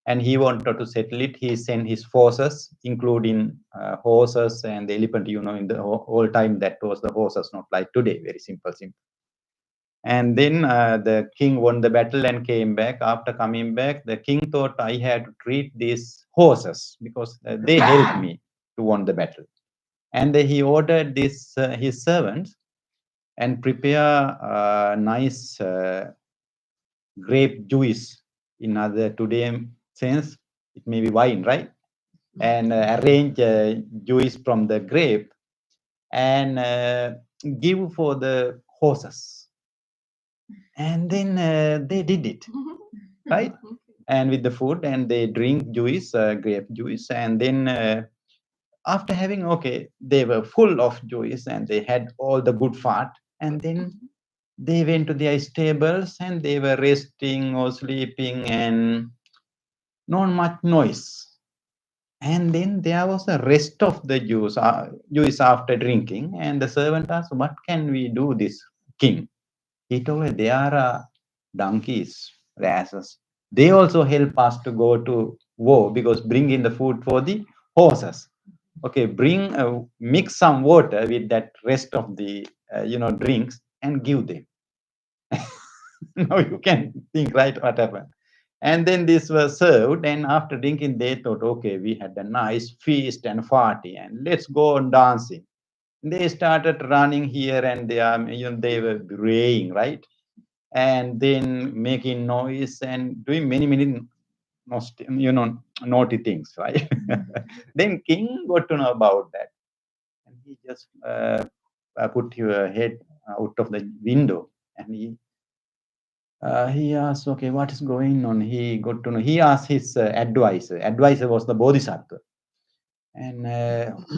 and he wanted to settle it. He sent his forces, including horses and the elephant. In the whole time that was the horses, not like today, very simple. And then the king won the battle and came back. After coming back, the king thought, I had to treat these horses because they helped me to win the battle. And he ordered his servants and prepare nice grape juice. In other today sense, it may be wine, right? And arrange juice from the grape and give for the horses. And then they did it, right? And with the food, and they drink juice, grape juice, and then after having, okay, they were full of juice and they had all the good fat, and then they went to their stables and they were resting or sleeping and not much noise. And then there was a rest of the juice after drinking, and the servant asked, what can we do, this king? He told me, there are donkeys, asses. They also help us to go to war because bring in the food for the horses. Okay, mix some water with that rest of the drinks and give them. Now you can think, right, what happened. And then this was served, and after drinking, they thought, okay, we had a nice feast and party, and let's go on dancing. They started running here and there, they were braying, right? And then making noise and doing many naughty things, right? Then king got to know about that, and he just put your head out of the window, and he He asked, okay, what is going on? He got to know. He asked his advisor. Advisor was the Bodhisattva. And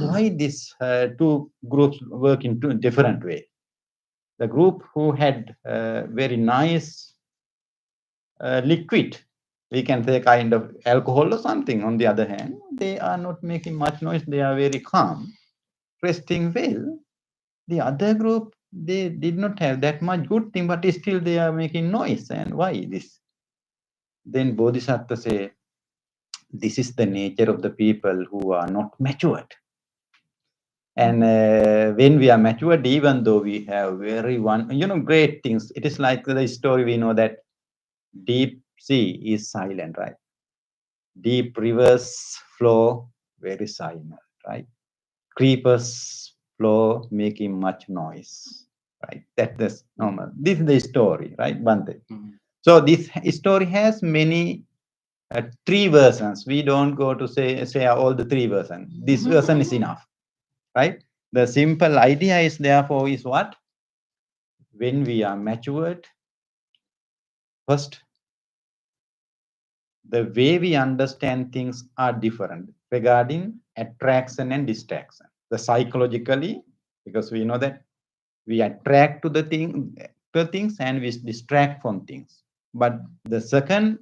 why these two groups work in two different ways? The group who had very nice liquid, we can say kind of alcohol or something. On the other hand, they are not making much noise. They are very calm, resting well. The other group, they did not have that much good thing, but still they are making noise. And why this? Then Bodhisattva say, this is the nature of the people who are not matured. And when we are matured, even though we have very great things, it is like the story we know that deep sea is silent, right? Deep rivers flow very silent, right? Creepers flow making much noise, right? That's normal. This is the story, right, Bante? So this story has many three versions. We don't go to say all the three versions. This version is enough, right? The simple idea is therefore is what? When we are matured, first, the way we understand things are different regarding attraction and distraction. The psychologically, because we know that we attract to the things and we distract from things. But the second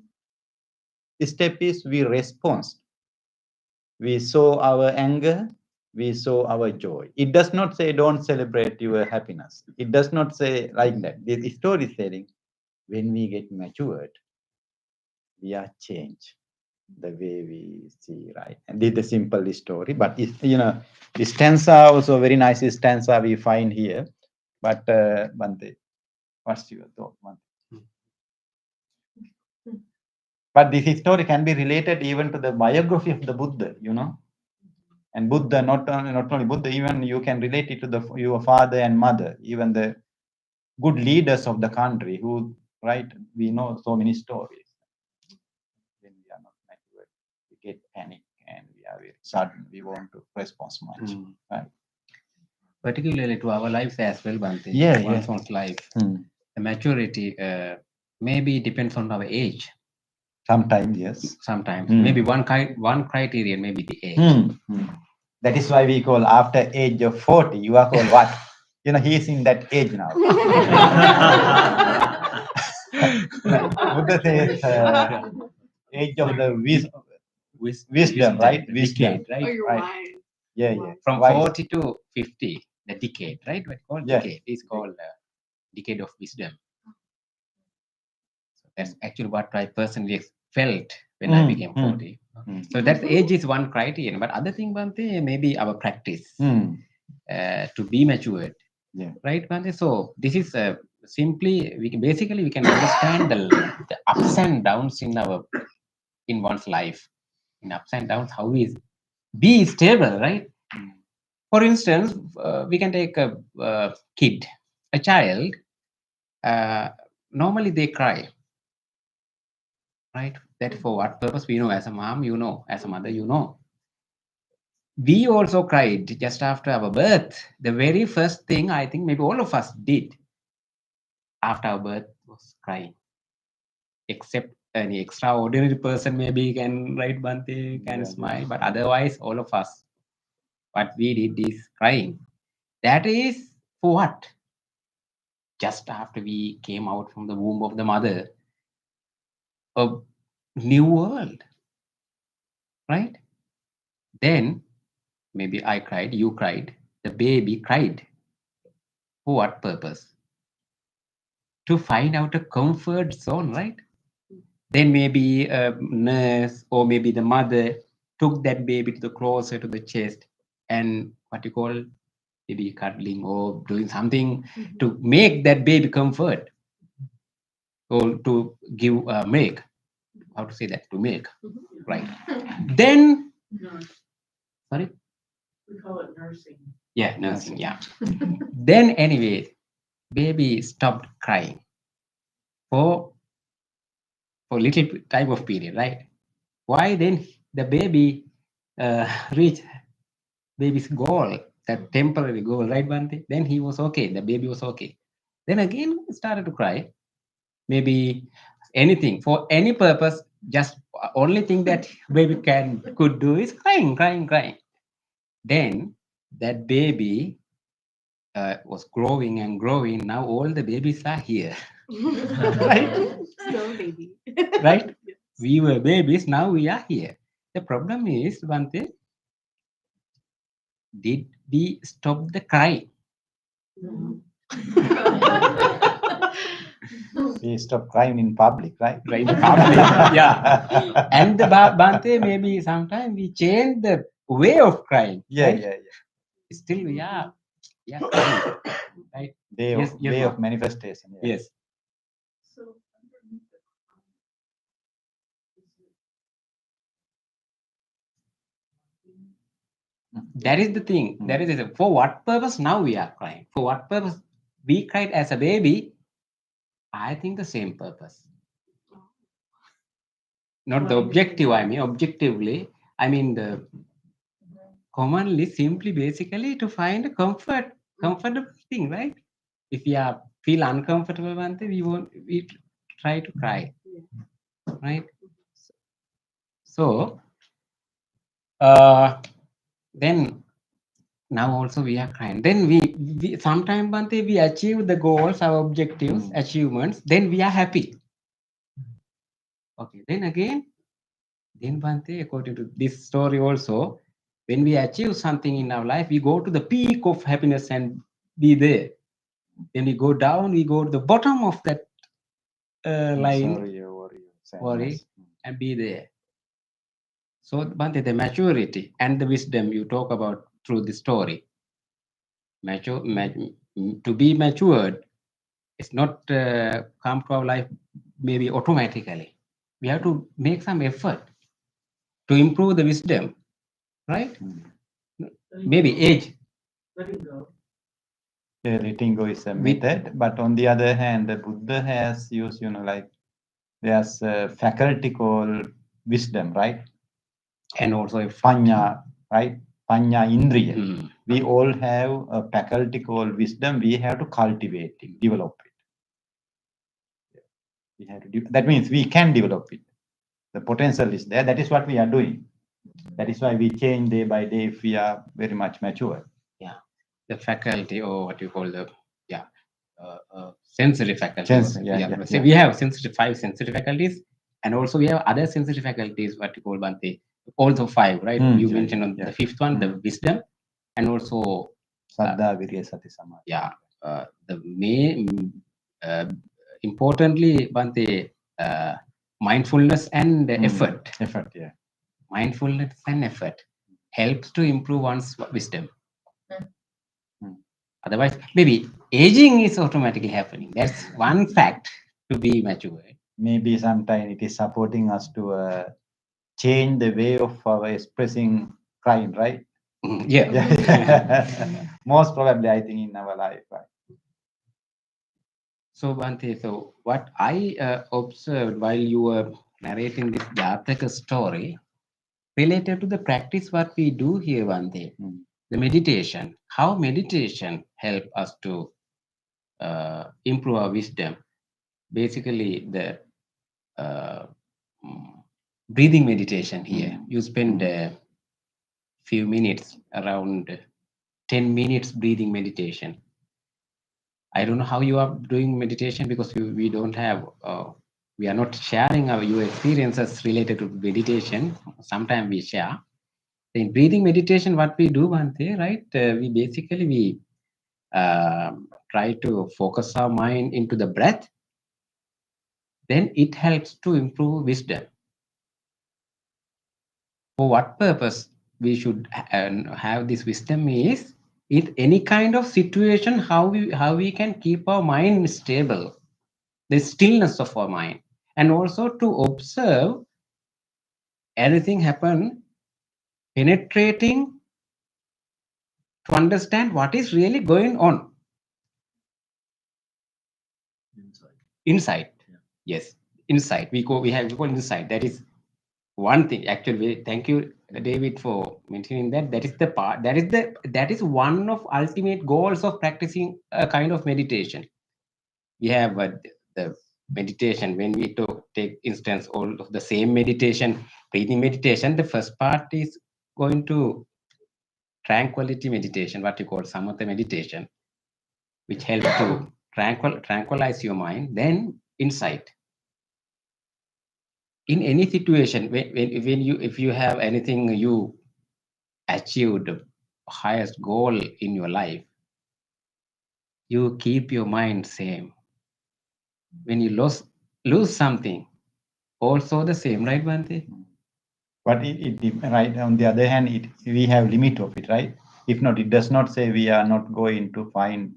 step is we respond. We show our anger, we show our joy. It does not say don't celebrate your happiness. It does not say like that. The story is saying when we get matured, we are changed the way we see, right? And this is the simple story, but it's, the stanza also very nice stanza we find here. But Bante, what's your thought, Bante? But this story can be related even to the biography of the Buddha, And Buddha, not only Buddha, even you can relate it to your father and mother, even the good leaders of the country who, right? We know so many stories. When we are not matured, we get panic and we are very sudden. We want to respond much, right? Particularly to our lives as well, Bante. Yeah, one's life. The maturity maybe depends on our age. Sometimes, yes. Sometimes maybe one criterion, maybe the age. That is why we call after age of 40, you are called what? He's in that age now. Buddha says age of the wisdom, right? Wisdom, Decade, right? Oh, you're right. Yeah. From Wise. 40 to 50, the decade, right? What called decade is called decade of wisdom. So that's actually what I personally felt when I became 40. So that age is one criterion, but other thing, Bante, maybe our practice to be matured, right, Bante? So this is simply we can understand the ups and downs in one's life, in ups and downs, how is be stable, right? For instance, we can take a kid, a child. Normally they cry, right? That for what purpose? We know as a mom, as a mother, We also cried just after our birth. The very first thing I think maybe all of us did after our birth was crying. Except any extraordinary person maybe can write Bante, can smile, but otherwise all of us, what we did is crying. That is for what? Just after we came out from the womb of the mother, a new world, right? Then maybe I cried, you cried, the baby cried. For what purpose? To find out a comfort zone, right? Then maybe a nurse or maybe the mother took that baby to the closer to the chest and what you call maybe cuddling or doing something to make that baby comfort or to give milk. How to say that? To milk, right? Then, sorry? We call it nursing. Yeah, nursing, yeah. Then anyway, baby stopped crying for little time of period, right? Why then the baby reached baby's goal, that temporary goal, right, Bante? Then he was okay, the baby was okay. Then again started to cry. maybe anything for any purpose. Just only thing that baby could do is crying, crying, crying. Then that baby was growing and growing. Now all the babies are here, right? Still a baby. Right? We were babies. Now we are here. The problem is, Bante, did we stop the crying? No. We stop crying in public, right? Right, in public, yeah. And the Bante, maybe sometimes we change the way of crying. Yeah, right? yeah, Still we are crying, right? yeah. Yes, yes, Way ma'am. of manifestation. Yeah. Yes. So underneath the That is the thing. That is it. For what purpose now we are crying? For what purpose we cried as a baby? I think the same purpose. Not the objective, I mean, objectively, I mean the commonly, simply, basically to find a comfortable thing, right? If we are feel uncomfortable, Bante, we try to cry, right? So, then now also we are crying. Then we sometimes, Bante, we achieve the goals, our objectives, achievements. Then we are happy. Okay. Then again, then Bante, according to this story also, when we achieve something in our life, we go to the peak of happiness and be there. Then we go down, we go to the bottom of that line, Sorry, worry, worry, sadness. and be there. So, Bante, the maturity and the wisdom you talk about through the story. To be matured, it's not come to our life maybe automatically. We have to make some effort to improve the wisdom, right? Maybe age. letting go. Yeah, letting go is a method, but on the other hand, the Buddha has used, like there's a faculty called wisdom, right? And also a Panya, right? Panya Indriya. Mm. We all have a faculty called wisdom. We have to cultivate it, develop it. We have to that means we can develop it. The potential is there. That is what we are doing. That is why we change day by day if we are very much mature. The faculty, or what you call the sensory faculty. Sense, yeah, So yeah. we have five sensory faculties, and also we have other sensory faculties, what you call, Bante. Also five, right? You Yeah, mentioned on yeah. the fifth one, the wisdom, and also Saddha, Virya, Sati, Samadhi. the main importantly, Bante, mindfulness and effort. Effort, yeah. Mindfulness and effort helps to improve one's wisdom. Otherwise, maybe aging is automatically happening. That's one fact to be mature. Maybe sometimes it is supporting us to change the way of our expressing crying, right? Yeah. Yeah. Most probably, I think, in our life, right? So, Bante, so what I observed while you were narrating this Jataka story related to the practice what we do here, Bante, the meditation, how meditation help us to improve our wisdom. Basically, the breathing meditation here. You spend a few minutes, around 10 minutes breathing meditation. I don't know how you are doing meditation because we don't have, we are not sharing your experiences related to meditation. Sometimes we share. In breathing meditation, what we do, Bante, right? We basically try to focus our mind into the breath. Then it helps to improve wisdom. For what purpose we should have this wisdom is in any kind of situation, how we can keep our mind stable, the stillness of our mind, and also to observe anything happen, penetrating to understand what is really going on inside. Yes, inside. We call inside. That is one thing. Actually, thank you, David, for mentioning that. That is the part. That is one of ultimate goals of practicing a kind of meditation. We have the meditation, when we take instance all of the same meditation, breathing meditation, the first part is going to tranquility meditation, what you call samatha meditation, which helps to tranquilize your mind. Then insight. In any situation, when you, if you have anything you achieved the highest goal in your life, you keep your mind same. When you lose something, also the same, right, Bhante? But right, on the other hand, we have limit of it, right? If not, it does not say we are not going to find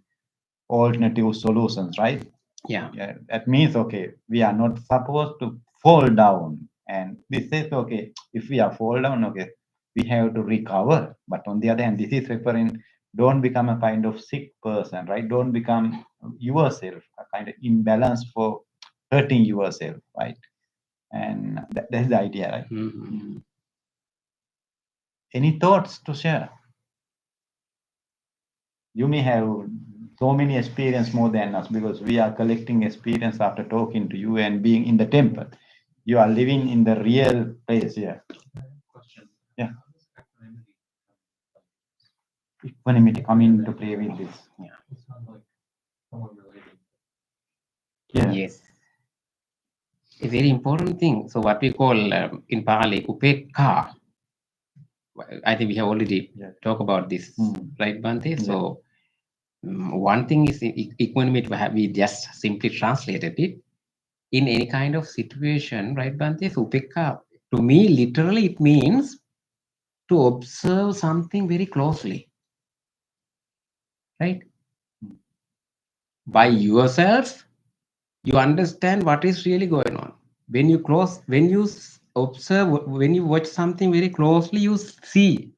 alternative solutions, right? Yeah. Yeah, that means, okay, we are not supposed to fall down. And this says, okay, if we are fall down, okay, we have to recover. But on the other hand, this is referring, don't become a kind of sick person, right? Don't become yourself, a kind of imbalance for hurting yourself, right? And that's the idea, right? Mm-hmm. Any thoughts to share? You may have so many experience more than us because we are collecting experience after talking to you and being in the temple. You are living in the real place here. Question. Yeah. How does equanimity Equanimity come into play with this. Yeah. It's not like someone related. Yeah. Yes. A very important thing. So what we call in Pali, upekka. I think we have already talked about this, right, Bhante? Yeah. So one thing is equanimity, we just simply translated it. In any kind of situation, right, Bhante? So upekka, to me, literally, it means to observe something very closely, right? By yourself, you understand what is really going on. When you observe, when you watch something very closely, you see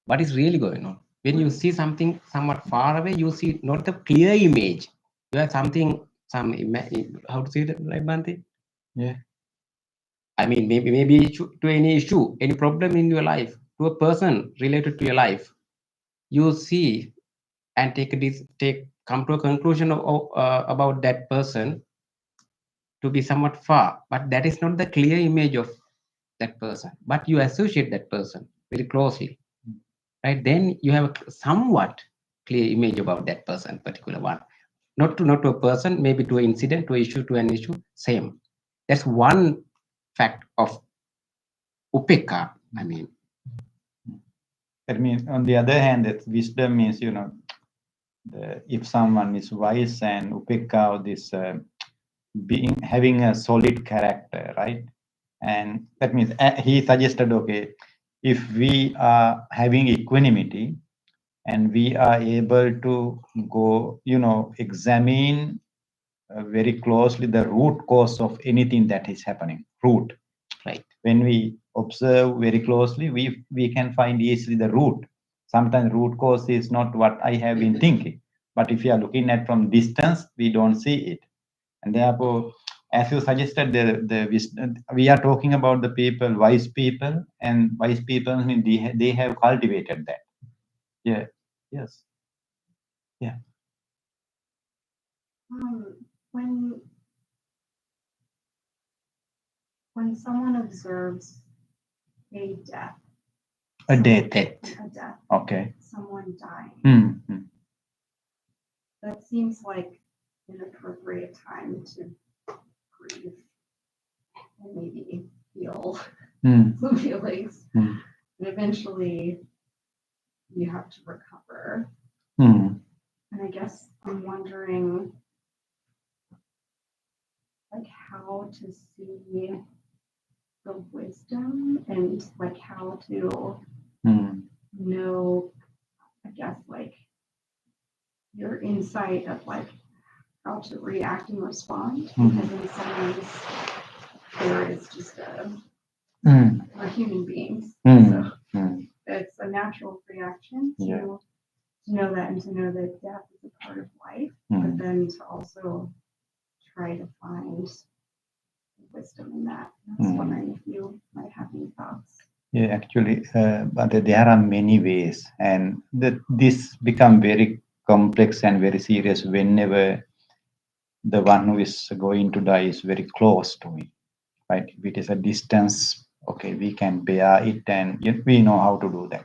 what is really going on. When you see something somewhat far away, you see not the clear image. You have something, how to say that, right, Bhante? Yeah. I mean, maybe to any issue, any problem in your life, to a person related to your life, you see and come to a conclusion about that person to be somewhat far, but that is not the clear image of that person. But you associate that person very closely, right? Then you have a somewhat clear image about that person, particular one. Not to a person, maybe to an incident, to an issue, same. That's one fact of upekka. I mean, That means, on the other hand, that wisdom means, if someone is wise and upekka, this having a solid character, right? And that means he suggested, okay, if we are having equanimity and we are able to go, examine very closely the root cause of anything that is happening, root. right. When we observe very closely, we can find easily the root. Sometimes root cause is not what I have been thinking, but if you are looking at from distance, we don't see it. And therefore, as you suggested, we are talking about the people, wise people, and wise people, I mean, they have cultivated that. Yeah. Yes. Yeah. When someone observes a death, A death. a death, Okay. someone dying, Mm-hmm. that seems like an appropriate time to grieve and maybe feel the feelings. Mm. And eventually you have to recover. Mm. And I guess I'm wondering like how to see the wisdom and like how to know, I guess, like your insight of like how to react and respond. Because in some ways there is just we're human beings. So it's a natural reaction to know that and to know that death is a part of life, but then to also try to find wisdom in that. I was wondering if you might have any thoughts. Yeah, actually, but there are many ways, and this become very complex and very serious whenever the one who is going to die is very close to me, right? If it is a distance, okay, we can bear it, and we know how to do that.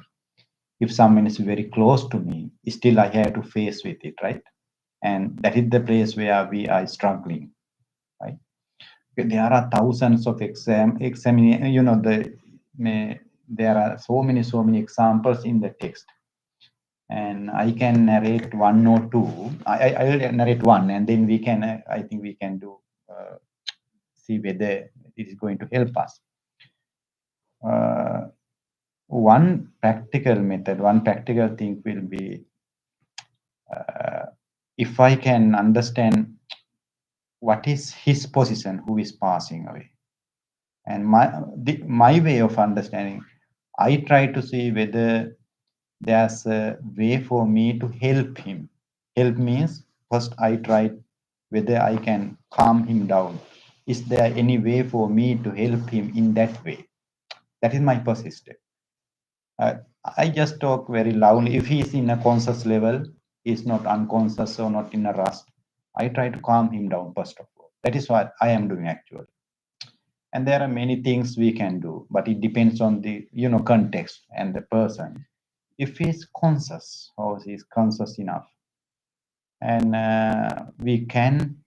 If someone is very close to me, still I have to face with it, right? And that is the place where we are struggling, right? There are thousands of there are so many examples in the text, and I can narrate one or two. I will narrate one, and then we can, I think we can do, see whether it is going to help us. One practical method, one practical thing will be, if I can understand what is his position, who is passing away. And my way of understanding, I try to see whether there's a way for me to help him. Help means, first I try whether I can calm him down. Is there any way for me to help him in that way? That is my first step. I just talk very loudly. If he is in a conscious level, he is not unconscious or not in a rust, I try to calm him down first of all. That is what I am doing actually. And there are many things we can do, but it depends on the context and the person. If he is conscious or he is conscious enough, and we can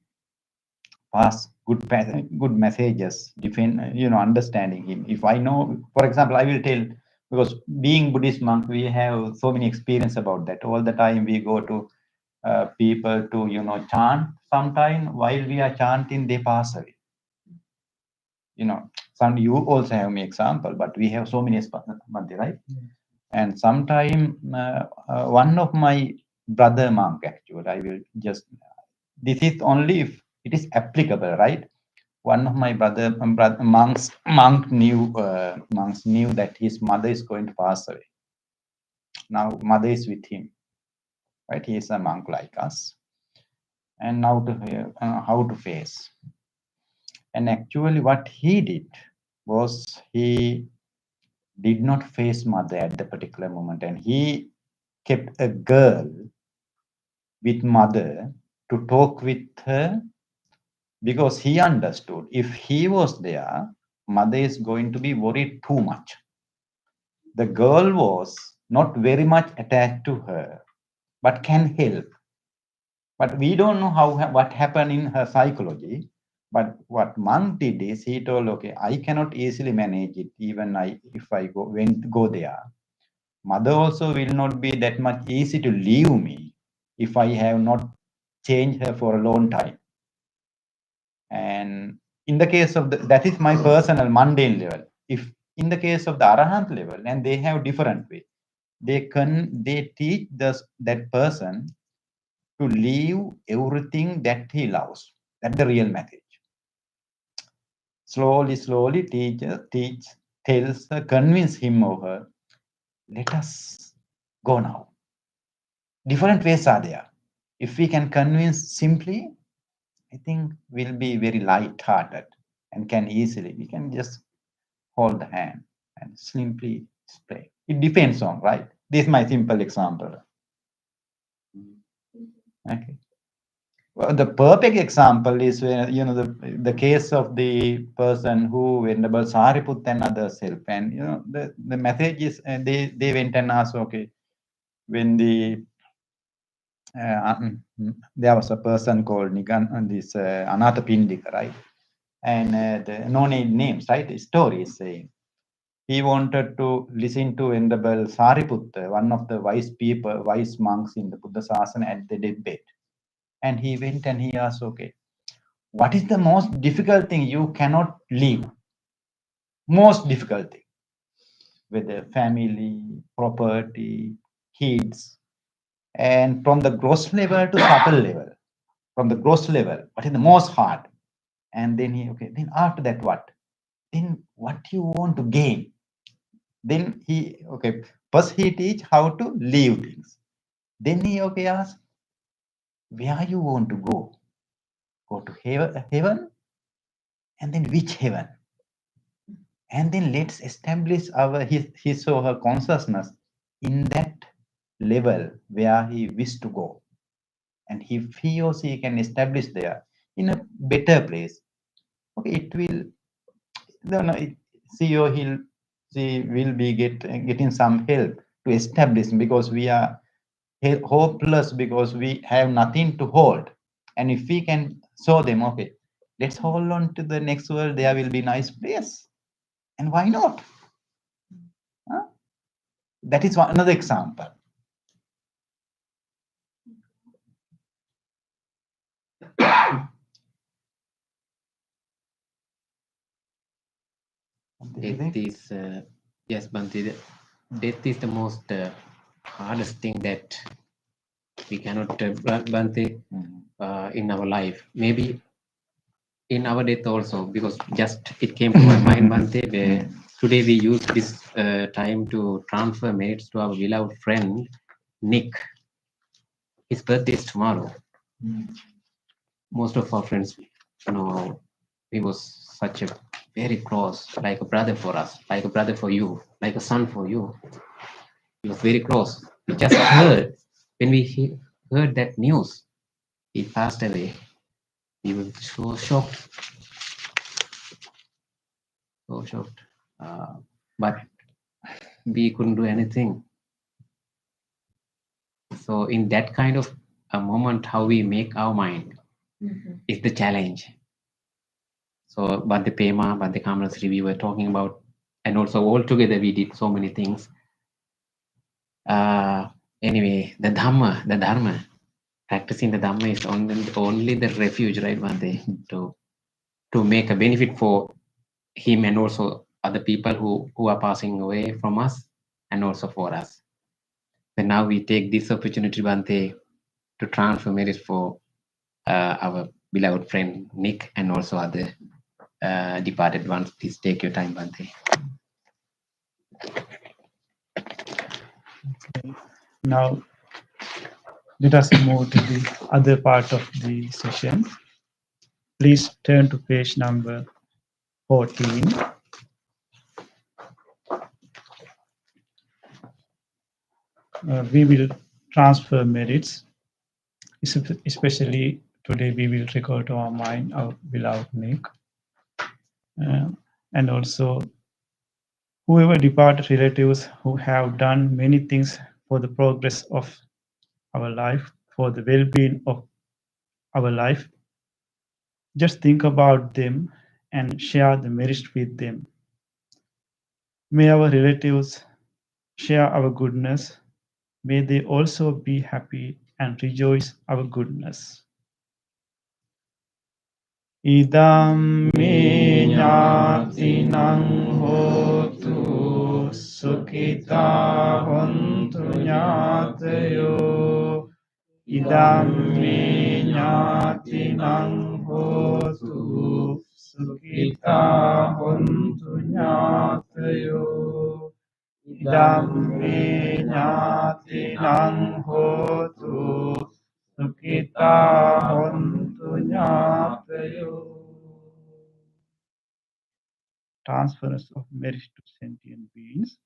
pass good messages, defend, understanding him. If I know, for example, I will tell, because being Buddhist monk, we have so many experience about that. All the time we go to people to chant. Sometime while we are chanting, they pass away. Some you also have me example, but we have so many, right? And sometime one of my brother monk, actually, I will just, this is only if it is applicable, right? One of my monks knew that his mother is going to pass away. Now mother is with him, right? He is a monk like us, and now to how to face. And actually, what he did was he did not face mother at the particular moment, and he kept a girl with mother to talk with her, because he understood if he was there, mother is going to be worried too much. The girl was not very much attached to her, but can help. But we don't know what happened in her psychology. But what monk did is he told, okay, I cannot easily manage it, even if I go there. Mother also will not be that much easy to leave me if I have not changed her for a long time. And in the case of that is my personal mundane level. If in the case of the Arahant level, and they have different way, they teach that person to leave everything that he loves. That's the real message. Slowly, tells her, convince him or her, let us go now. Different ways are there. If we can convince simply, I think we'll be very light-hearted and we can just hold the hand and simply play. It depends on, right? This is my simple example. Okay. Well, the perfect example is where, the case of the person who Venerable Sariputta and others help. And, the message is, they went and asked, okay, when there was a person called Anathapindika, right? And no names, right? The story is saying he wanted to listen to Venerable Sariputta, one of the wise monks in the Buddha Sasana, at the deathbed. And he went and he asked, okay, what is the most difficult thing you cannot leave? Most difficult thing. Whether family, property, kids, and from the gross level to subtle level. From the gross level, what is the most hard? And then then after that what? Then what you want to gain? Then first he teach how to leave things. Then he asks, where you want to go? Go to heaven? And then which heaven? And then let's establish his or her consciousness in that level where he wished to go. And if he or she can establish there, in a better place. Okay, it will, no, she or she will be getting some help to establish, because we are hopeless, because we have nothing to hold. And if we can show them, okay, let's hold on to the next world, there will be nice place. And why not? Huh? That is another example. Death is, yes, Bhante, death is the most hardest thing that we cannot, Bhante, in our life. Maybe in our death also, because just it came to my mind, Bhante, where today we use this time to transfer merits to our beloved friend, Nick. His birthday is tomorrow. Most of our friends, he was such a very close, like a brother for us, like a brother for you, like a son for you. He was very close. We just heard, when we heard that news, he passed away. We were so shocked. So shocked. But we couldn't do anything. So in that kind of a moment, how we make our mind is the challenge. So Bhante Pema, Bhante Kamarasri, we were talking about, and also all together we did so many things. Anyway, the Dharma, practicing the Dhamma is only the refuge, right, Bhante, to make a benefit for him and also other people who are passing away from us, and also for us. And now we take this opportunity, Bhante, to transform it for our beloved friend Nick and also other departed ones. Please take your time, Bhante. Now, let us move to the other part of the session. Please turn to page number 14. We will transfer merits, especially today we will recall to our mind our beloved Nick. And also whoever departed relatives who have done many things for the progress of our life, for the well-being of our life. Just think about them and share the merits with them. May our relatives share our goodness. May they also be happy and rejoice our goodness. Idam me ñātinang hotu sukhita hontu ñātayo. Idam me ñātinang hotu sukhita hontu ñātayo. Idam me ñātinang hotu Sukita hontu ñātayo. Transference of merit to sentient beings.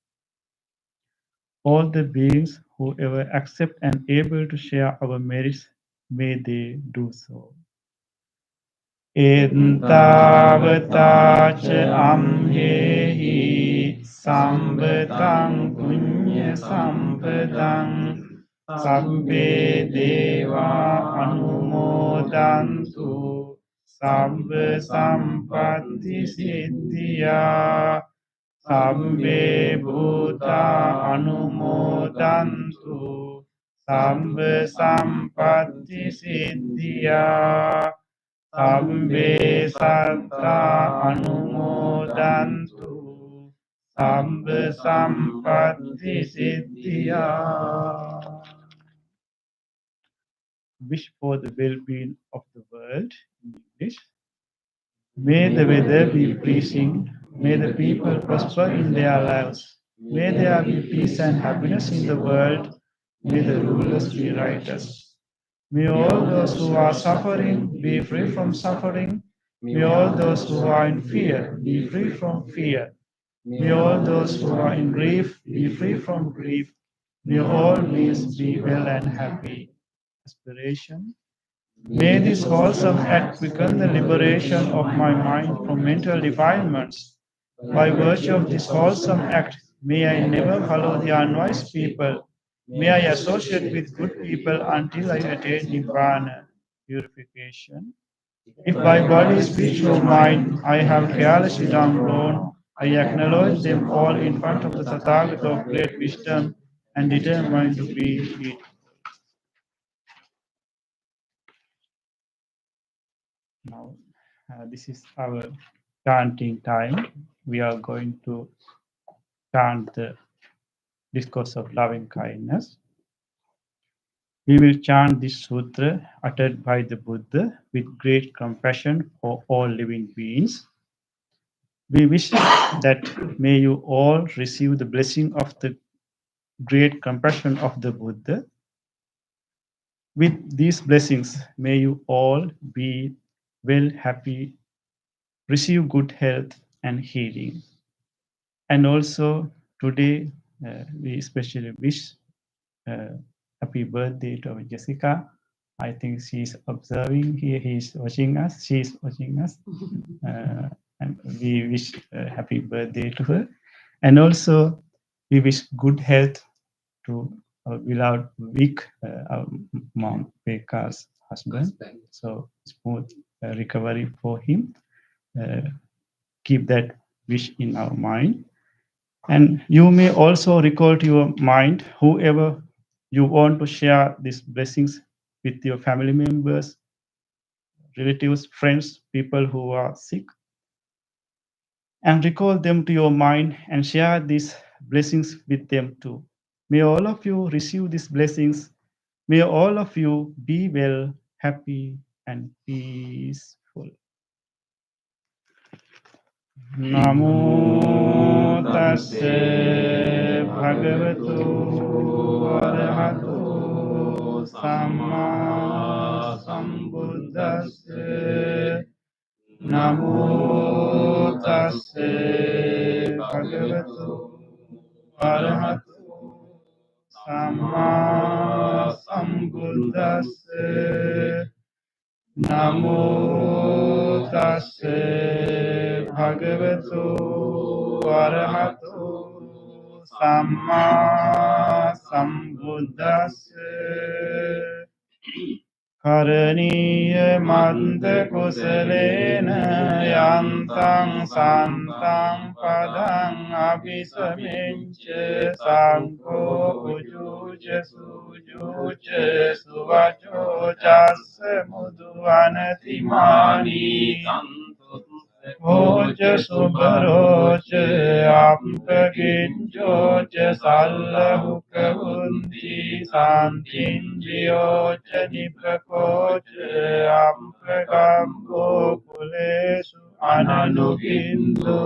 All the beings who ever accept and able to share our merits, may they do so. Entavata ca amhehi sambatang punya sampadang Sabbe deva anumodantu sabbe sampatti siddhya sabbe bhuta anumodantu sabbe sampatti siddhya sabbe satta anumodantu sabbe sampatti siddhya. Wish for the well-being of the world in English. May the weather be pleasing. May the people prosper in their lives. May there be peace and happiness in the world. May the rulers be righteous. May all those who are suffering be free from suffering. May all those who are in fear be free from fear. May all those who are in grief be free from grief. May all beings be well and happy. Aspiration. May this wholesome act quicken the liberation of my mind from mental defilements. By virtue of this wholesome act, may I never follow the unwise people. May I associate with good people until I attain Nibbana, purification. If by body, speech, or mind I have carelessly done wrong, I acknowledge them all in front of the Tathagata of great wisdom and determine to be it. Now, this is our chanting time. We are going to chant the discourse of loving kindness. We will chant this sutra uttered by the Buddha with great compassion for all living beings. We wish that may you all receive the blessing of the great compassion of the Buddha. With these blessings, may you all be well, happy, receive good health and healing. And also today, we especially wish happy birthday to Jessica. I think she's observing here. He's watching us. She's watching us. And we wish happy birthday to her. And also, we wish good health to our beloved Vic, our mom, Becca's husband. So smooth recovery for him. Keep that wish in our mind. And you may also recall to your mind whoever you want to share these blessings with, your family members, relatives, friends, people who are sick. And recall them to your mind and share these blessings with them too. May all of you receive these blessings. May all of you be well, happy, and peaceful. Namo tassa bhagavato arahato samma sambuddhassa. Namo tassa bhagavato arahato samma sambuddhassa. Namo tassa bhagavato arahato samma sambuddhassa. Karaniya manda kusalena yantang santang padang abhisamencha sangko ujuja sujuja suvacho jassa mudhuvanati Oja subaroja ampaginjoja sallahuka unti santinjiyoja nipakoja ampagambo kulesu ananugindu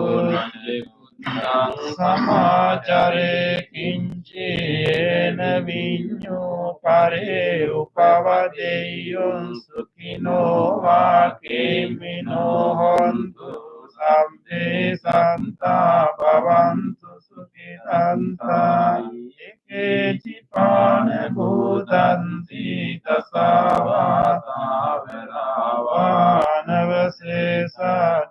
samacare kincena vinyo pare upavadeyun sukino vakemino hontu sabde santa bhavantu sukhitanta eke cipane bhutanti tasavata veravana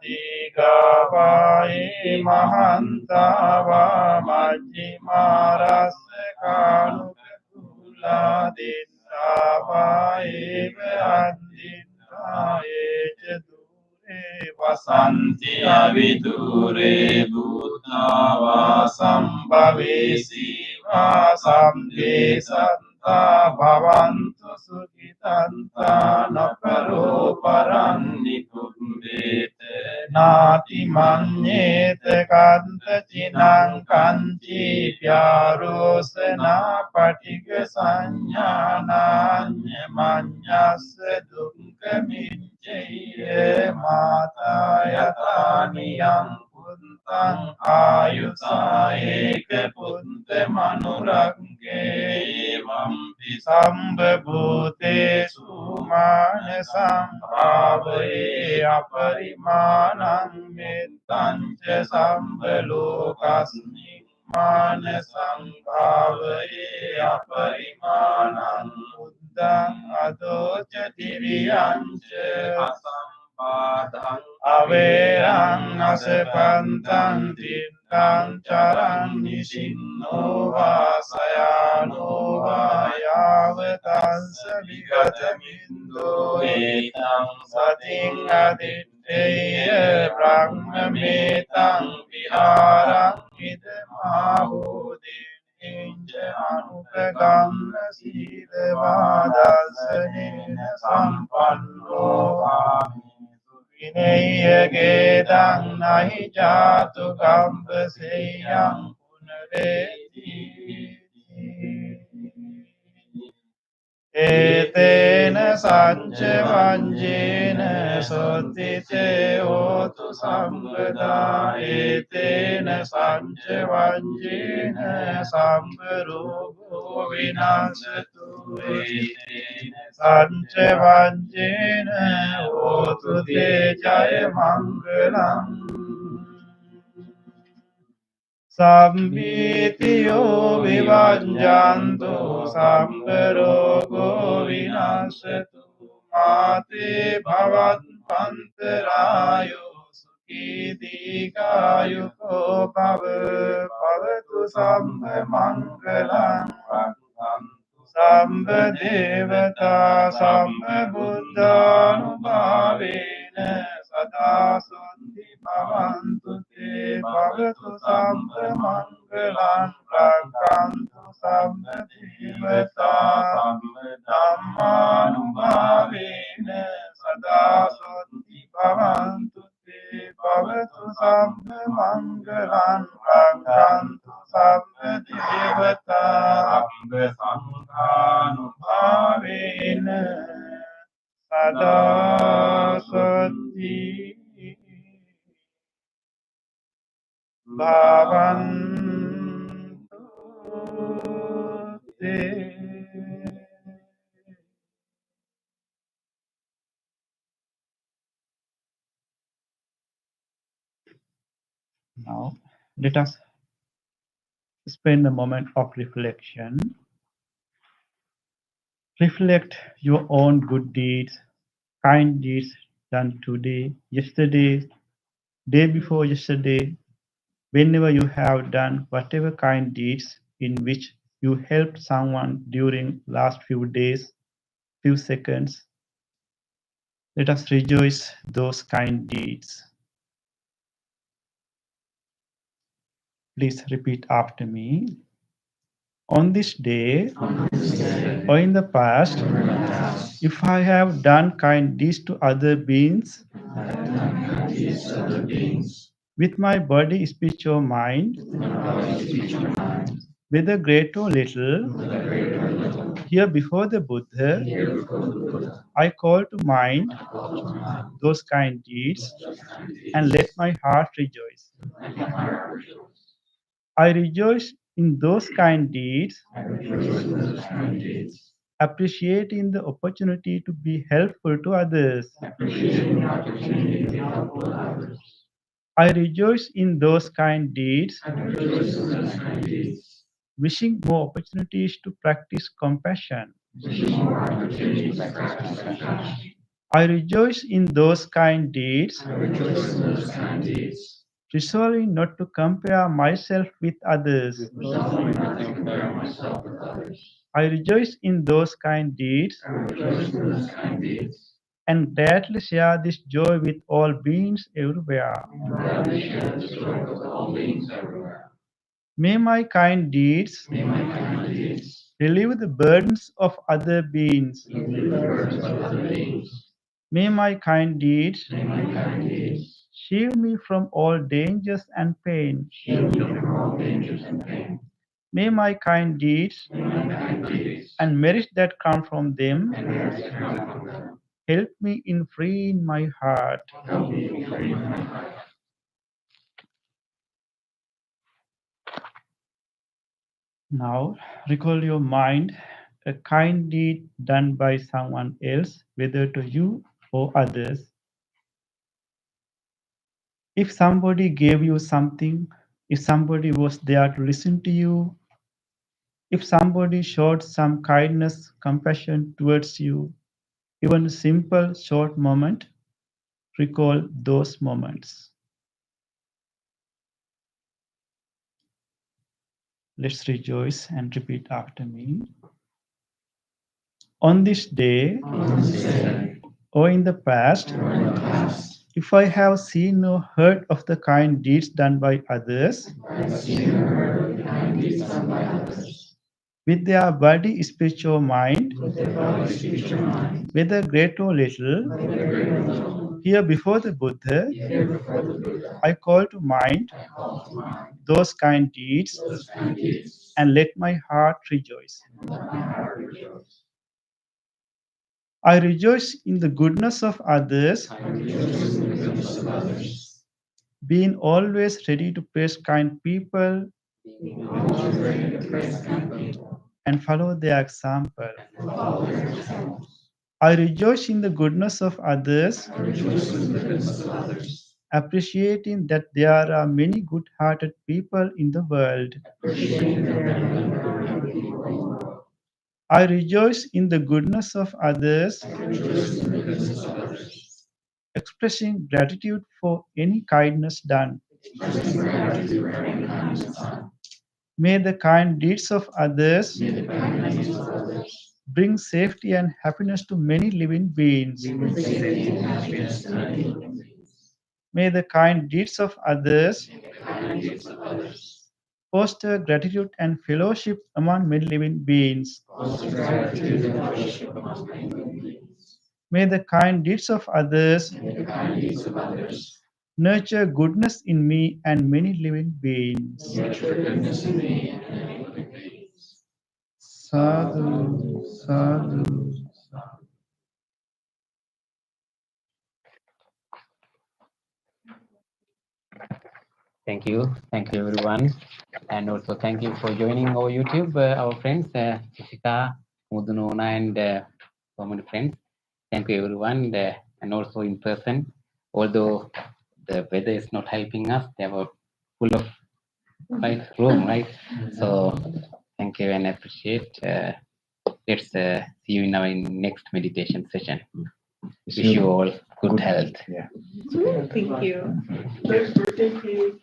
digavaye mahantava majjimarase kanukula dindavaye andindaye cedure vasanti avidure bhutava sambhavesi vasamde santa bhavantu sukhitanta naparo paranni kumbete nati manyete kanta cinang kanci pyarosena patiga sanyana manyase dukka minjeye mata yatani yang puntang ayusaye ke punte manurangge vampi sambhute sumane sambhavaye aparimanang mettance sambhalokasmi mane sambhavaye aparimanang buddhaṃ adoca tiriyaṃ ca අසම්පාදං අවේරං අසපන්තං තිත්තං චරං නිසින්නෝ වා සයානෝ වා යාවතංස විගතමින්දෝ ඒතං සතින් අදිත්තේය බ්‍රහ්මමේතං විහාරං ඉදමාහෝදේනේංච අනුපගම්ම සීලවාදස්සනේන සම්පන්නෝ වාමි විනය්‍යගේදං නහි ජාතු කම්පසේයං පුනරේති ඒතේන සංච වංජේන සොත්තිචේ හෝතු සම්පදා ඒතේන සංච වංජේන සම්පරෝගෝ විනාශතු ඒතේන සංච වංජේන හෝතු තේ ජය මංගලං සම්බීතියෝ විවංජන්තු සම්පරෝගෝ විනාශතු මාතේ භවත් පන්තරායෝ සුඛී දීඝායුකෝ භව භවතු සම්ම මංගලං රක්ඛන්තු සම්බ දේවතා සම්බ බුද්ධානුභාවේන සදා සොන්ති භවන්තු තේ භවතු සම්ප මංගලං රක්ඛන්තු සම්බ දේවතා සම්බ ධම්මානුභාවේන සදා සොන්ති භවන්තු තේ භවතු සම්ප මංගලං රක්ඛන්තු සම්බ දේවතා සම්බ සංඝානුභාවේන සදා සොන්ති භවන්තු තේ. Now, let us spend a moment of reflection. Reflect your own good deeds, kind deeds done today, yesterday, day before yesterday, whenever you have done whatever kind deeds in which you helped someone during last few days, few seconds. Let us rejoice those kind deeds. Please repeat after me. On this day or in the past, if I have done kind deeds to other beings, with my body, speech, or mind, whether great or little, here before the Buddha, I call to mind those kind deeds and let my heart rejoice. I rejoice in those kind deeds, appreciating the opportunity to be helpful to others. I rejoice in those kind deeds, wishing more opportunities to practice compassion. I rejoice in those kind deeds, resolving not to compare myself with others. I rejoice in those kind deeds and gladly share this joy with all beings everywhere. May my kind deeds relieve the burdens of other beings. May my kind deeds shield me from all dangers and pain. May my kind deeds and merits that come from them help me in freeing my heart. Now, recall your mind a kind deed done by someone else, whether to you or others. If somebody gave you something, if somebody was there to listen to you, If somebody showed some kindness, compassion towards you, even a simple short moment, recall those moments. Let's rejoice and repeat after me. On this day, or in the past, if I have seen or heard of the kind deeds done by others, with their body, speech, or mind, whether great or little, here before the Buddha, I call to mind those kind deeds and let my heart rejoice. I rejoice in the goodness of others, being always ready to praise kind people and follow their example. I rejoice in the goodness of others, appreciating that there are many good-hearted people in the world. I rejoice in the goodness of others, expressing gratitude for any kindness done. May the kind deeds of others bring safety and happiness to many living beings. May the kind deeds of others foster gratitude and fellowship among many living beings. May the kind deeds of others nurture goodness in me and many living beings. Sadhu, sadhu. Thank you everyone, and also thank you for joining our YouTube, our friends, Jessica, Mudunona, and so many friends. Thank you everyone, and also in person. Although the weather is not helping us, they were full of room, right? So thank you and appreciate. Let's see you in our next meditation session. Wish you all good health. Yeah. Thank you. Thank you.